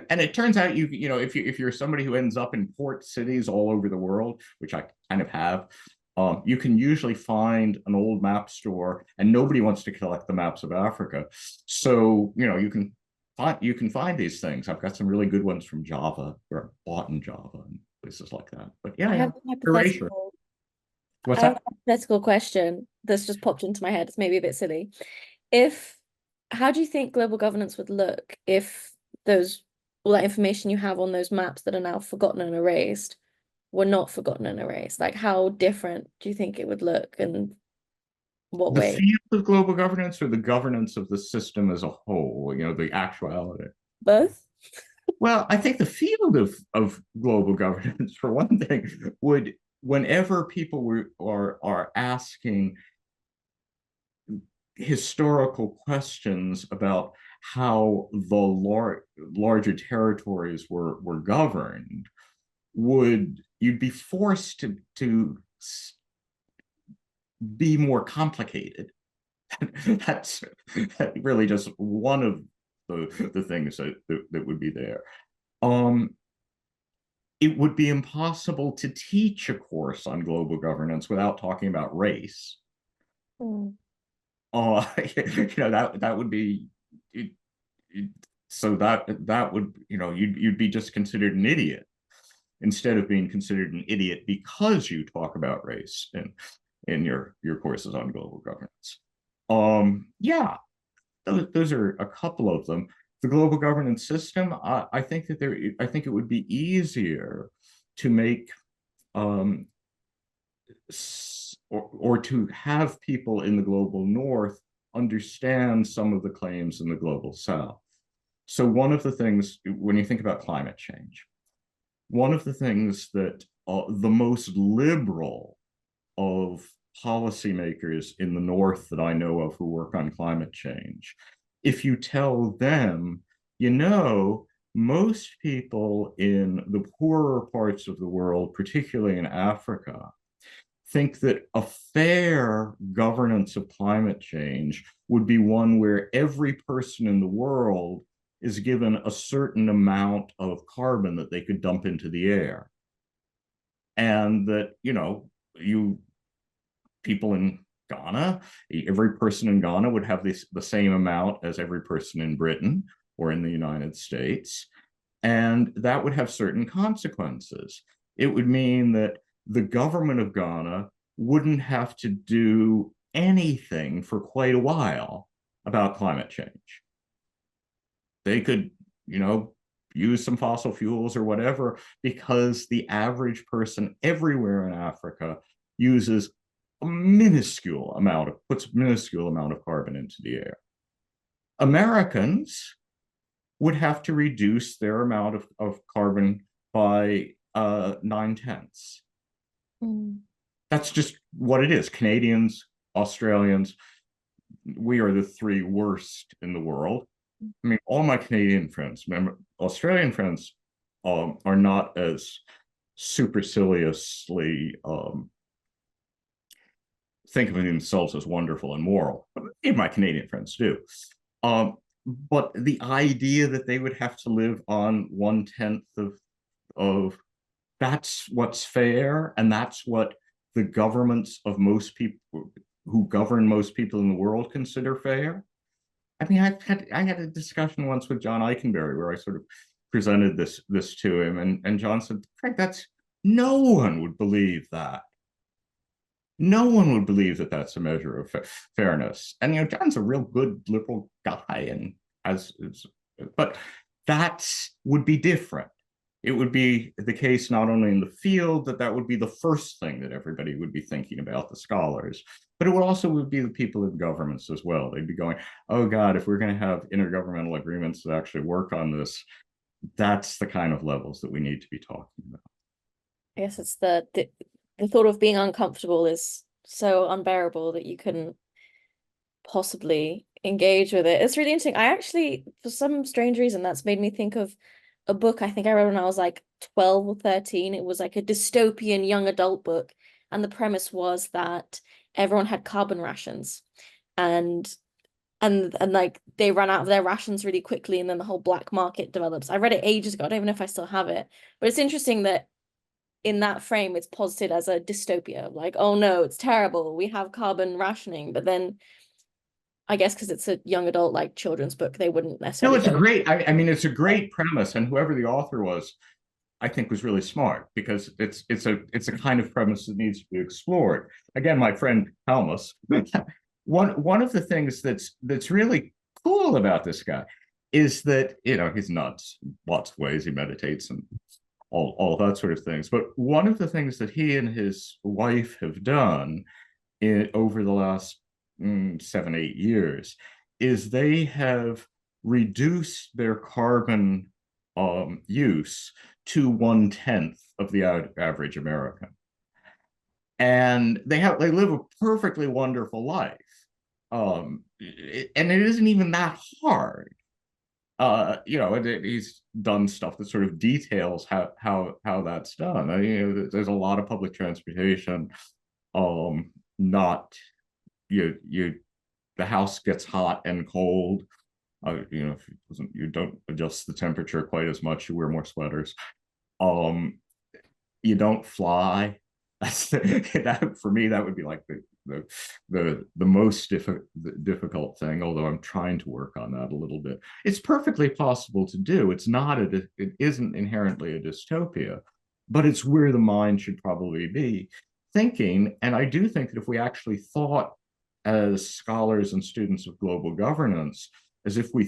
And it turns out if you're somebody who ends up in port cities all over the world, which I kind of have, you can usually find an old map store, and nobody wants to collect the maps of Africa. So you can find these things. I've got some really good ones from Java, or bought in Java and places like that. But I have a hypothetical. What's I have that? a hypothetical question that's just popped into my head. It's maybe a bit silly. How do you think global governance would look if all that information you have on those maps that are now forgotten and erased were not forgotten and erased? Like, how different do you think it would look, and what The way? field of global governance, or the governance of the system as a whole, the actuality? Both? Well, I think the field of global governance, for one thing, would, whenever people are asking historical questions about how the larger territories were governed, you'd be forced to be more complicated. That's really just one of the things that would be there. It would be impossible to teach a course on global governance without talking about race. That would be so that would you'd be just considered an idiot, instead of being considered an idiot because you talk about race in your courses on global governance. Yeah, those are a couple of them. The global governance system, I think it would be easier to make or to have people in the global north understand some of the claims in the global south. So one of the things, when you think about climate change, one of the things that the most liberal of policymakers in the north that I know of who work on climate change, if you tell them, most people in the poorer parts of the world, particularly in Africa, think that a fair governance of climate change would be one where every person in the world is given a certain amount of carbon that they could dump into the air. And that, people in Ghana, every person in Ghana would have the same amount as every person in Britain or in the United States. And that would have certain consequences. It would mean that the government of Ghana wouldn't have to do anything for quite a while about climate change. They could, use some fossil fuels or whatever, because the average person everywhere in Africa uses puts a minuscule amount of carbon into the air. Americans would have to reduce their amount of carbon by 9/10. That's just what it is. Canadians, Australians, we are the three worst in the world. I mean, all my Canadian friends, Australian friends, are not as superciliously think of themselves as wonderful and moral. Even my Canadian friends do. But the idea that they would have to live on 1/10 of that's what's fair, and that's what the governments of most people who govern most people in the world consider fair. I mean, I had a discussion once with John Eikenberry where I sort of presented this to him, and John said, Frank, no one would believe that. No one would believe that that's a measure of fairness. And John's a real good liberal guy, but that would be different. It would be the case not only in the field that would be the first thing that everybody would be thinking about, the scholars, but it would also be the people in governments as well. They'd be going, oh God, if we're going to have intergovernmental agreements that actually work on this, that's the kind of levels that we need to be talking about. I guess it's the thought of being uncomfortable is so unbearable that you couldn't possibly engage with it. It's really interesting. I actually, for some strange reason, that's made me think of a book I think I read when I was like 12 or 13. It was like a dystopian young adult book, and the premise was that everyone had carbon rations, and like they ran out of their rations really quickly, and then the whole black market develops. I read it ages ago. I don't even know if I still have it, but it's interesting that in that frame it's posited as a dystopia, like, oh no, it's terrible, we have carbon rationing. But then I guess because it's a young adult like children's book, they wouldn't necessarily. No, it's a great. I mean, it's a great premise, and whoever the author was, I think, was really smart, because it's a kind of premise that needs to be explored. Again, my friend Helmus, one of the things that's really cool about this guy is that he's nuts in lots of ways. He meditates and all that sort of things. But one of the things that he and his wife have done over the last 7-8 years is they have reduced their carbon use to 1/10 of the average American, and they live a perfectly wonderful life, and it isn't even that hard. He's done stuff that sort of details how that's done. There's a lot of public transportation. Not the house gets hot and cold. If you don't adjust the temperature quite as much, you wear more sweaters. You don't fly. That for me, that would be like the most difficult thing. Although I'm trying to work on that a little bit. It's perfectly possible to do. It isn't inherently a dystopia, but it's where the mind should probably be thinking. And I do think that if we actually thought as scholars and students of global governance, as if we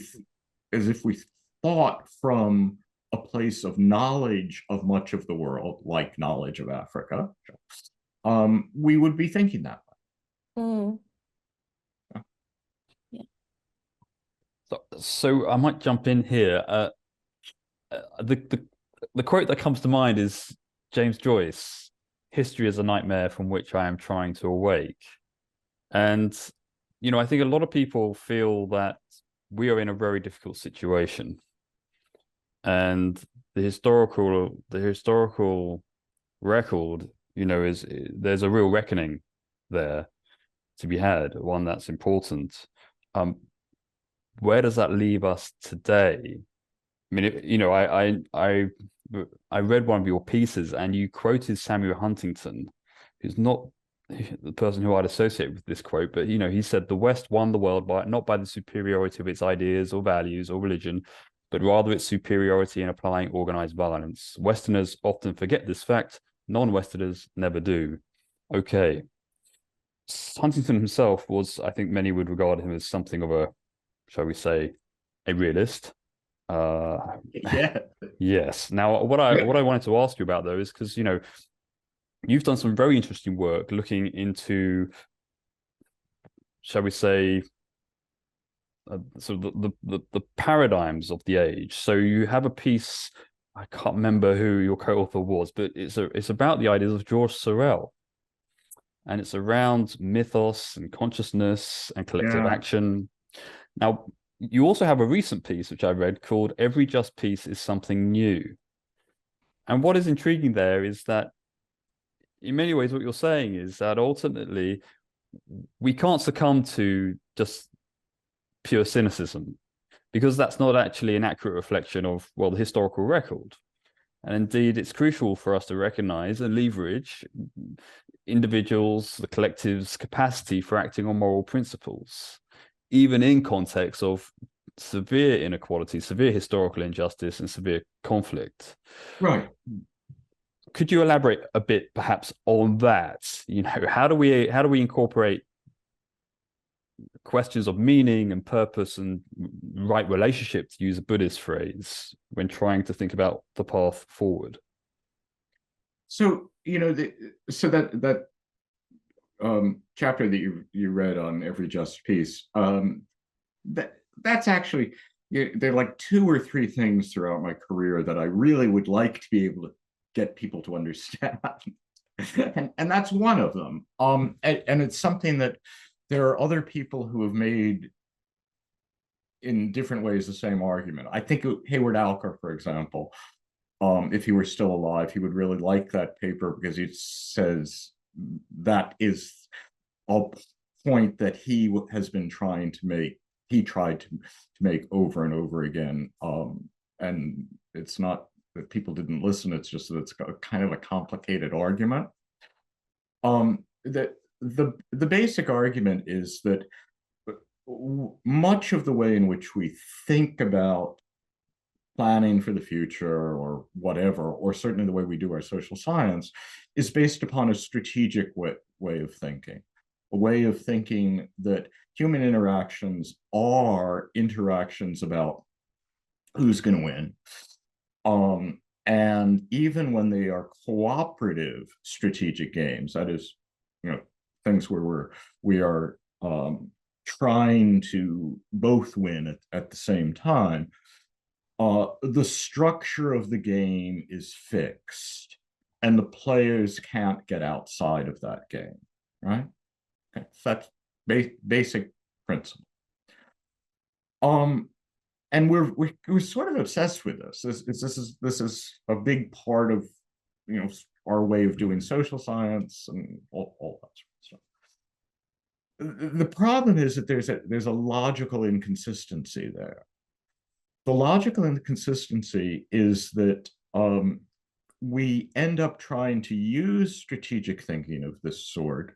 thought from a place of knowledge of much of the world, like knowledge of Africa, we would be thinking that way. Yeah. So I might jump in here. The quote that comes to mind is James Joyce: "History is a nightmare from which I am trying to awake." And I think a lot of people feel that we are in a very difficult situation, and the historical record, is there's a real reckoning there to be had, one that's important. Where does that leave us today? I mean, I read one of your pieces, and you quoted Samuel Huntington, who's not the person who I'd associate with this quote, but he said, "The West won the world not by the superiority of its ideas or values or religion, but rather its superiority in applying organized violence. Westerners often forget this fact. Non-Westerners never do." Okay, Huntington himself was, I think many would regard him as something of a, shall we say, a realist. Yeah. Yes. Now, what I wanted to ask you about though is because you've done some very interesting work looking into, shall we say, sort of the paradigms of the age. So you have a piece, I can't remember who your co-author was, but it's about the ideas of George Sorel, and it's around mythos and consciousness and collective Yeah. action. Now, you also have a recent piece which I read called "Every Just Piece is Something New," and what is intriguing there is that, in many ways, what you're saying is that ultimately we can't succumb to just pure cynicism, because that's not actually an accurate reflection of, well, the historical record. And indeed, it's crucial for us to recognize and leverage individuals, the collective's capacity for acting on moral principles, even in context of severe inequality, severe historical injustice, and severe conflict. Right. Could you elaborate a bit, perhaps, on that? How do we incorporate questions of meaning and purpose and right relationship, to use a Buddhist phrase, when trying to think about the path forward? So that chapter that you read on Every Just Piece, that's actually, there are like two or three things throughout my career that I really would like to be able to get people to understand. and that's one of them. And it's something that there are other people who have made in different ways the same argument. I think Hayward Alker, for example, if he were still alive, he would really like that paper, because he says that is a point that he has been trying to make. He tried to make over and over again. And it's not that people didn't listen, it's just that it's kind of a complicated argument. That the basic argument is that much of the way in which we think about planning for the future or whatever, or certainly the way we do our social science, is based upon a strategic way of thinking, a way of thinking that human interactions are interactions about who's going to win. And even when they are cooperative strategic games, that is, things where we are trying to both win at the same time, the structure of the game is fixed, and the players can't get outside of that game, right? Okay, so that's basic principle. And we're sort of obsessed with this. This is a big part of our way of doing social science and all that sort of stuff. The problem is that there's a logical inconsistency there. The logical inconsistency is that we end up trying to use strategic thinking of this sort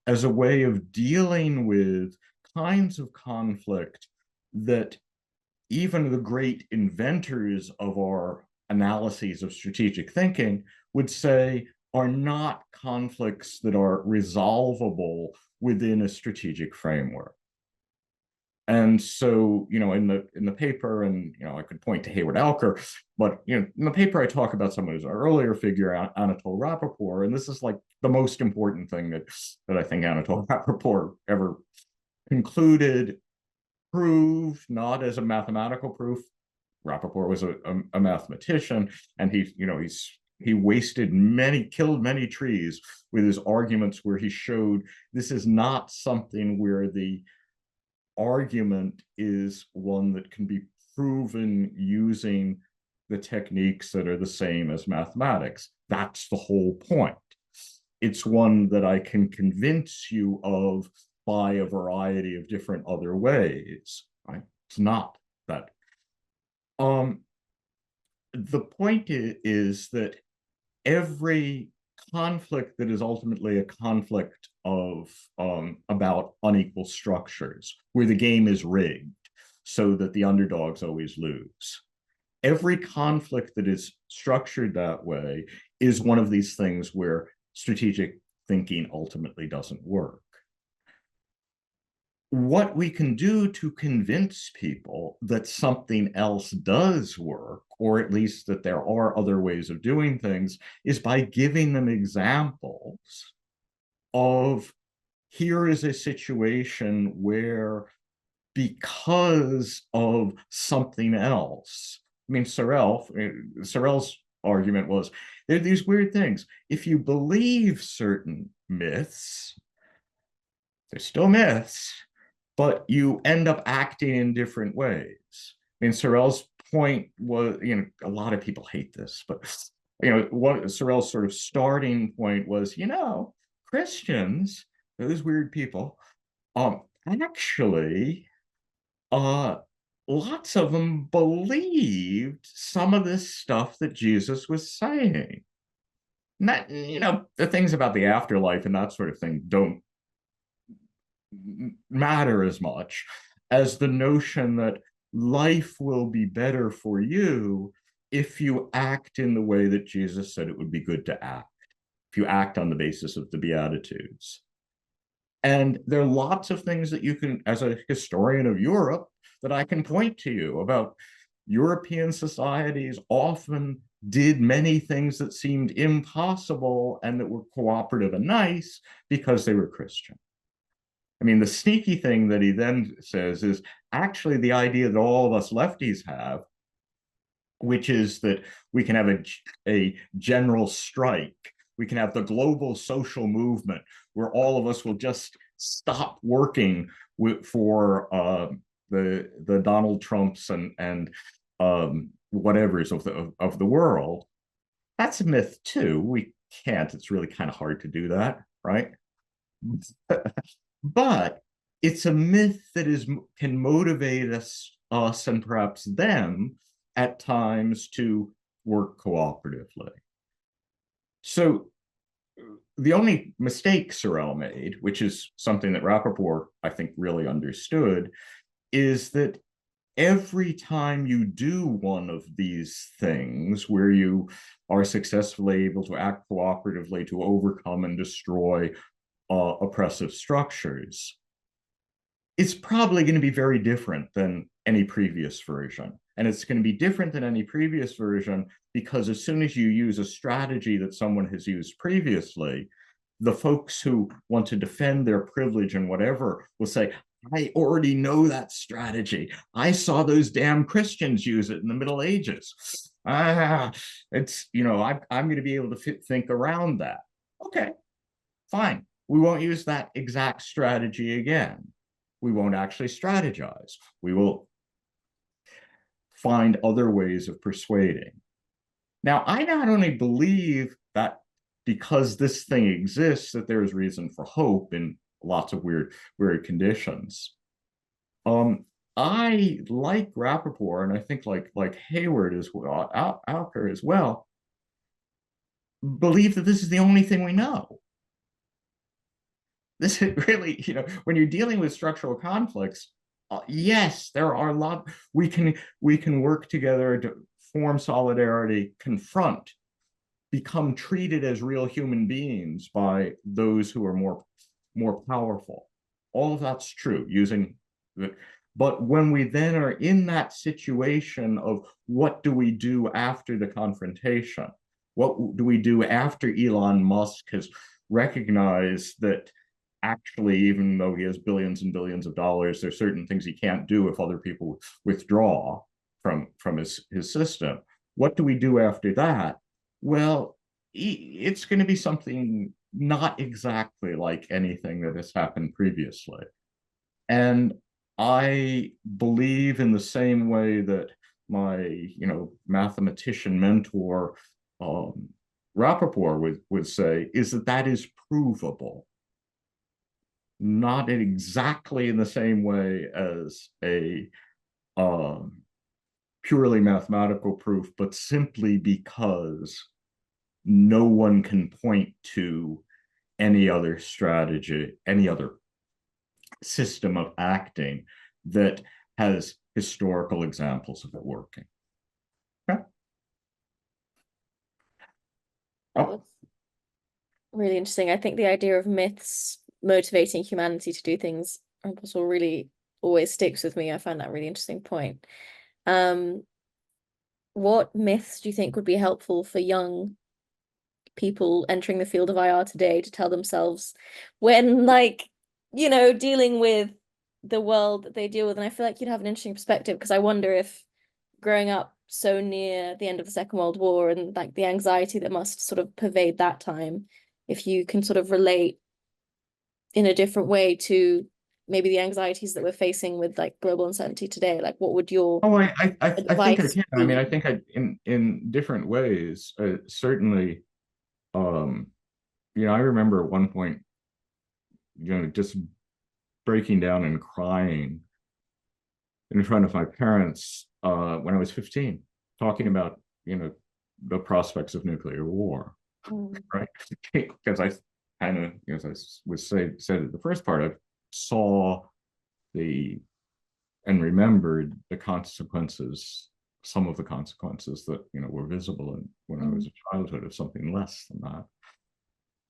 as a way of dealing with kinds of conflict that even the great inventors of our analyses of strategic thinking would say are not conflicts that are resolvable within a strategic framework. And so, in the paper, and I could point to Hayward Alker, but in the paper I talk about someone who's an earlier figure, Anatole Rappaport, and this is like the most important thing that I think Anatole Rappaport ever concluded, proved, not as a mathematical proof. Rappaport was a mathematician, and he killed many trees with his arguments, where he showed this is not something where the argument is one that can be proven using the techniques that are the same as mathematics. That's the whole point. It's one that I can convince you of by a variety of different other ways, right? It's not that. The point is that every conflict that is ultimately a conflict of about unequal structures, where the game is rigged so that the underdogs always lose. Every conflict that is structured that way is one of these things where strategic thinking ultimately doesn't work. what we can do to convince people that something else does work, or at least that there are other ways of doing things, is by giving them examples of, here is a situation where, because of something else, I mean, Sorel's argument was, there are these weird things. If you believe certain myths, they're still myths, but you end up acting in different ways. I mean, Sorel's point was, a lot of people hate this, but what Sorel's sort of starting point was, Christians, those weird people, actually, lots of them believed some of this stuff that Jesus was saying. Not, the things about the afterlife and that sort of thing don't matter as much as the notion that life will be better for you if you act in the way that Jesus said it would be good to act, if you act on the basis of the Beatitudes. And there are lots of things that you can, as a historian of Europe, that I can point to you about. European societies often did many things that seemed impossible and that were cooperative and nice because they were Christian. I mean, the sneaky thing that he then says is actually the idea that all of us lefties have, which is that we can have a general strike. We can have the global social movement where all of us will just stop working for the Donald Trumps and whatever's of the world. That's a myth too. We can't. It's really kind of hard to do that, right? But it's a myth that can motivate us and perhaps them at times to work cooperatively. So the only mistake Sorel made, which is something that Rappaport, I think, really understood, is that every time you do one of these things where you are successfully able to act cooperatively to overcome and destroy oppressive structures, it's probably going to be very different than any previous version. And it's going to be different than any previous version because as soon as you use a strategy that someone has used previously, the folks who want to defend their privilege and whatever will say, I already know that strategy. I saw those damn Christians use it in the Middle Ages. It's, I'm going to be able to think around that. Okay, fine. We won't use that exact strategy again. We won't actually strategize. We will find other ways of persuading. Now, I not only believe that because this thing exists, that there is reason for hope in lots of weird conditions. I, like Rappaport, and I think like Hayward as well, Alker as well, believe that this is the only thing we know. This is really, when you're dealing with structural conflicts, yes, there are a lot. We can work together to form solidarity, confront, become treated as real human beings by those who are more powerful. All of that's true. But when we then are in that situation of what do we do after the confrontation? What do we do after Elon Musk has recognized that actually, even though he has billions and billions of dollars, there's certain things he can't do if other people withdraw from his system? What do we do after that? Well, it's going to be something not exactly like anything that has happened previously. And I believe, in the same way that my mathematician mentor Rappaport would say, is that is provable. Not exactly in the same way as a purely mathematical proof, but simply because no one can point to any other strategy, any other system of acting that has historical examples of it working. Okay. That was really interesting. I think the idea of myths motivating humanity to do things impossible really always sticks with me. I find that a really interesting point. What myths do you think would be helpful for young people entering the field of IR today to tell themselves when, like, dealing with the world that they deal with? And I feel like you'd have an interesting perspective, because I wonder if growing up so near the end of the Second World War and like the anxiety that must sort of pervade that time, if you can sort of relate in a different way to maybe the anxieties that we're facing with like global uncertainty today. Like, what would your I think I advice can. be? I mean, I think in different ways. Certainly, I remember at one point, just breaking down and crying in front of my parents when I was 15, talking about the prospects of nuclear war, right? Because I kind of, as I said at the first part, I saw and remembered the consequences, some of the consequences that were visible when I was a childhood of something less than that.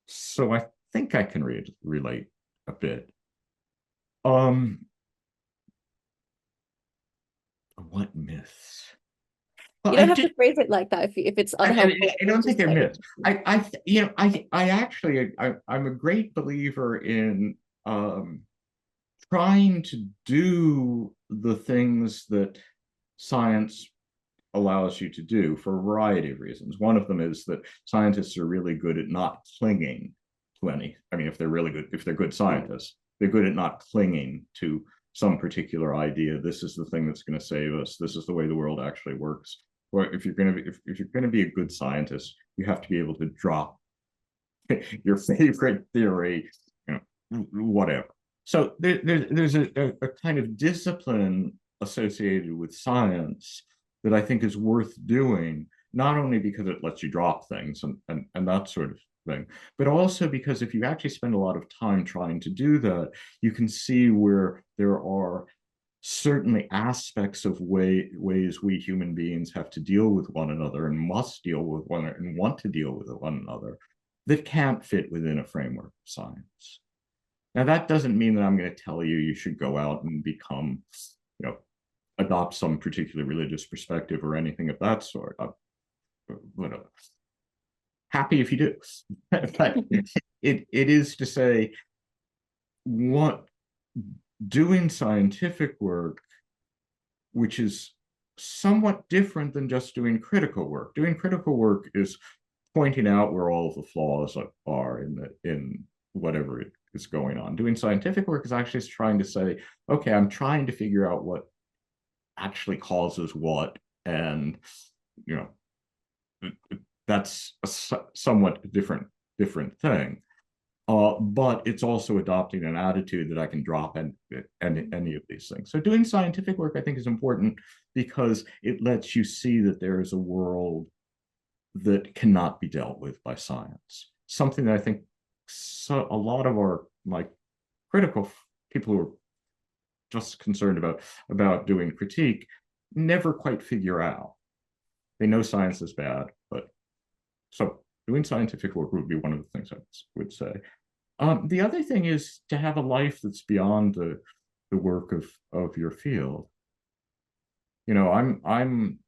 So I think I can relate a bit. What myths? Well, You don't have to phrase it like that if it's unhelpful. I don't think they're myths. I'm a great believer in trying to do the things that science allows you to do for a variety of reasons. One of them is that scientists are really good at not clinging to any. I mean, if they're good scientists, they're good at not clinging to some particular idea. This is the thing that's going to save us. This is the way the world actually works. Or if you're going to be a good scientist, you have to be able to drop your favorite theory, whatever. So there's a kind of discipline associated with science that I think is worth doing, not only because it lets you drop things and that sort of thing, but also because if you actually spend a lot of time trying to do that, you can see where there are certainly aspects of ways we human beings have to deal with one another and must deal with one and want to deal with one another that can't fit within a framework of science. Now, that doesn't mean that I'm going to tell you should go out and become, adopt some particular religious perspective or anything of that sort. Whatever. Happy if you do. But it is to say, doing scientific work, which is somewhat different than just doing critical work. Doing critical work is pointing out where all of the flaws are in whatever it is going on. Doing scientific work is actually trying to say, okay, I'm trying to figure out what actually causes what, and that's a somewhat different thing. But it's also adopting an attitude that I can drop in any of these things. So doing scientific work, I think, is important because it lets you see that there is a world that cannot be dealt with by science. Something that I think a lot of our critical people who are just concerned about doing critique never quite figure out. They know science is bad, but so doing scientific work would be one of the things I would say. The other thing is to have a life that's beyond the work of your field. I'm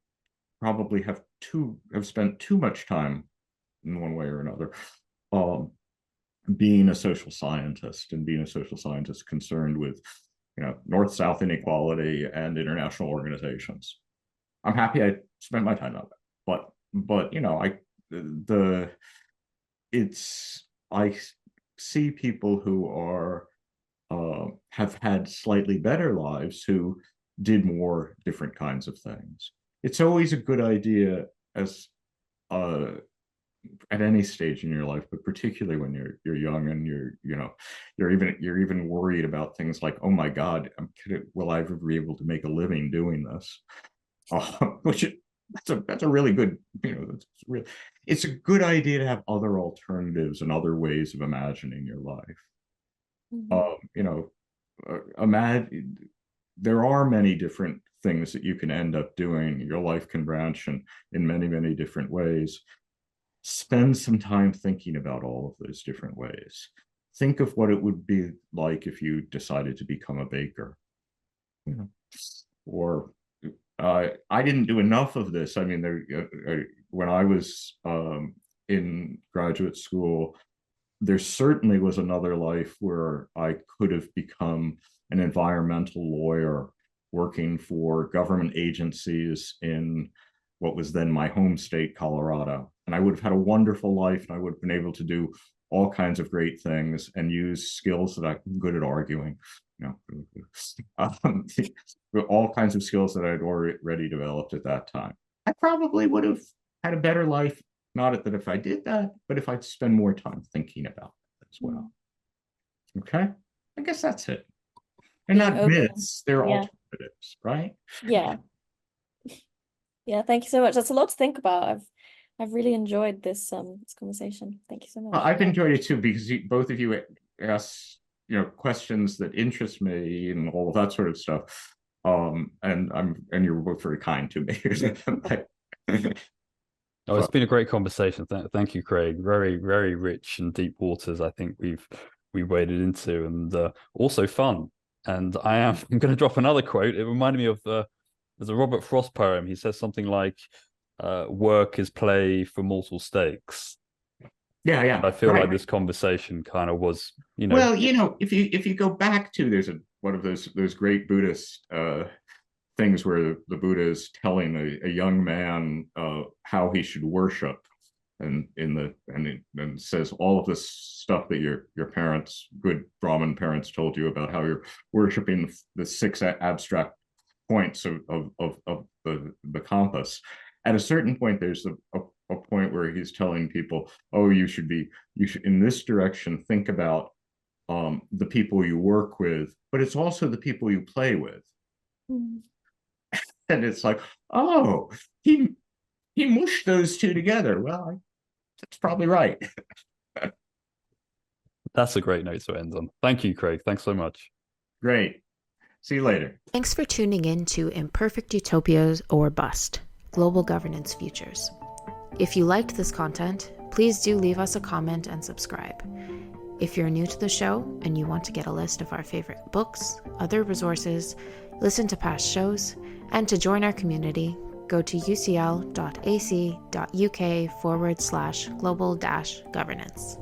probably have spent too much time in one way or another being a social scientist concerned with north-south inequality and international organizations. I'm happy I spent my time on that, but I see people who are have had slightly better lives who did more different kinds of things. It's always a good idea as at any stage in your life, but particularly when you're young and you're even worried about things like, oh my God, will I ever be able to make a living doing this? Which that's a really good, it's a good idea to have other alternatives and other ways of imagining your life. Imagine there are many different things that you can end up doing. Your life can branch in many, many different ways. Spend some time thinking about all of those different ways. think of what it would be like if you decided to become a baker. You know, or I didn't do enough of this. I mean, when I was in graduate school, there certainly was another life where I could have become an environmental lawyer working for government agencies in what was then my home state, Colorado. And I would have had a wonderful life, and I would have been able to do all kinds of great things and use skills that I'm good at arguing, you know, all kinds of skills that I'd already developed at that time. I probably would have had a better life, not that if I did that, but if I'd spend more time thinking about it as well. Okay, I guess that's it. They're not myths, they're alternatives, right? Yeah. Yeah, thank you so much. That's a lot to think about. I've really enjoyed this conversation. Thank you so much. Well, I've enjoyed it too, because both of you ask, you know, questions that interest me and all of that sort of stuff. And you're both very kind to me. Oh, it's been a great conversation. Thank you, Craig. Very, very rich and deep waters, I think we waded into, and also fun. And I'm going to drop another quote. It reminded me of there's a Robert Frost poem. He says something like, "Work is play for mortal stakes." Yeah, yeah. And I feel like this conversation kind of was, you know. Well, you know, if you go back to, there's one of those great Buddhist things where the Buddha is telling a young man how he should worship, and says all of this stuff that your parents, good Brahmin parents, told you about how you're worshiping the 6 abstract points of the compass. At a certain point, there's a point where he's telling people, oh, you should in this direction think about the people you work with, but it's also the people you play with. And it's like, oh, he mushed those two together. Well, that's probably right. That's a great note to end on. Thank you, Craig. Thanks so much. Great. See you later. Thanks for tuning in to Imperfect Utopias or Bust, Global Governance Futures. If you liked this content, please do leave us a comment and subscribe. If you're new to the show and you want to get a list of our favorite books, other resources, listen to past shows, and to join our community, go to ucl.ac.uk/global-governance.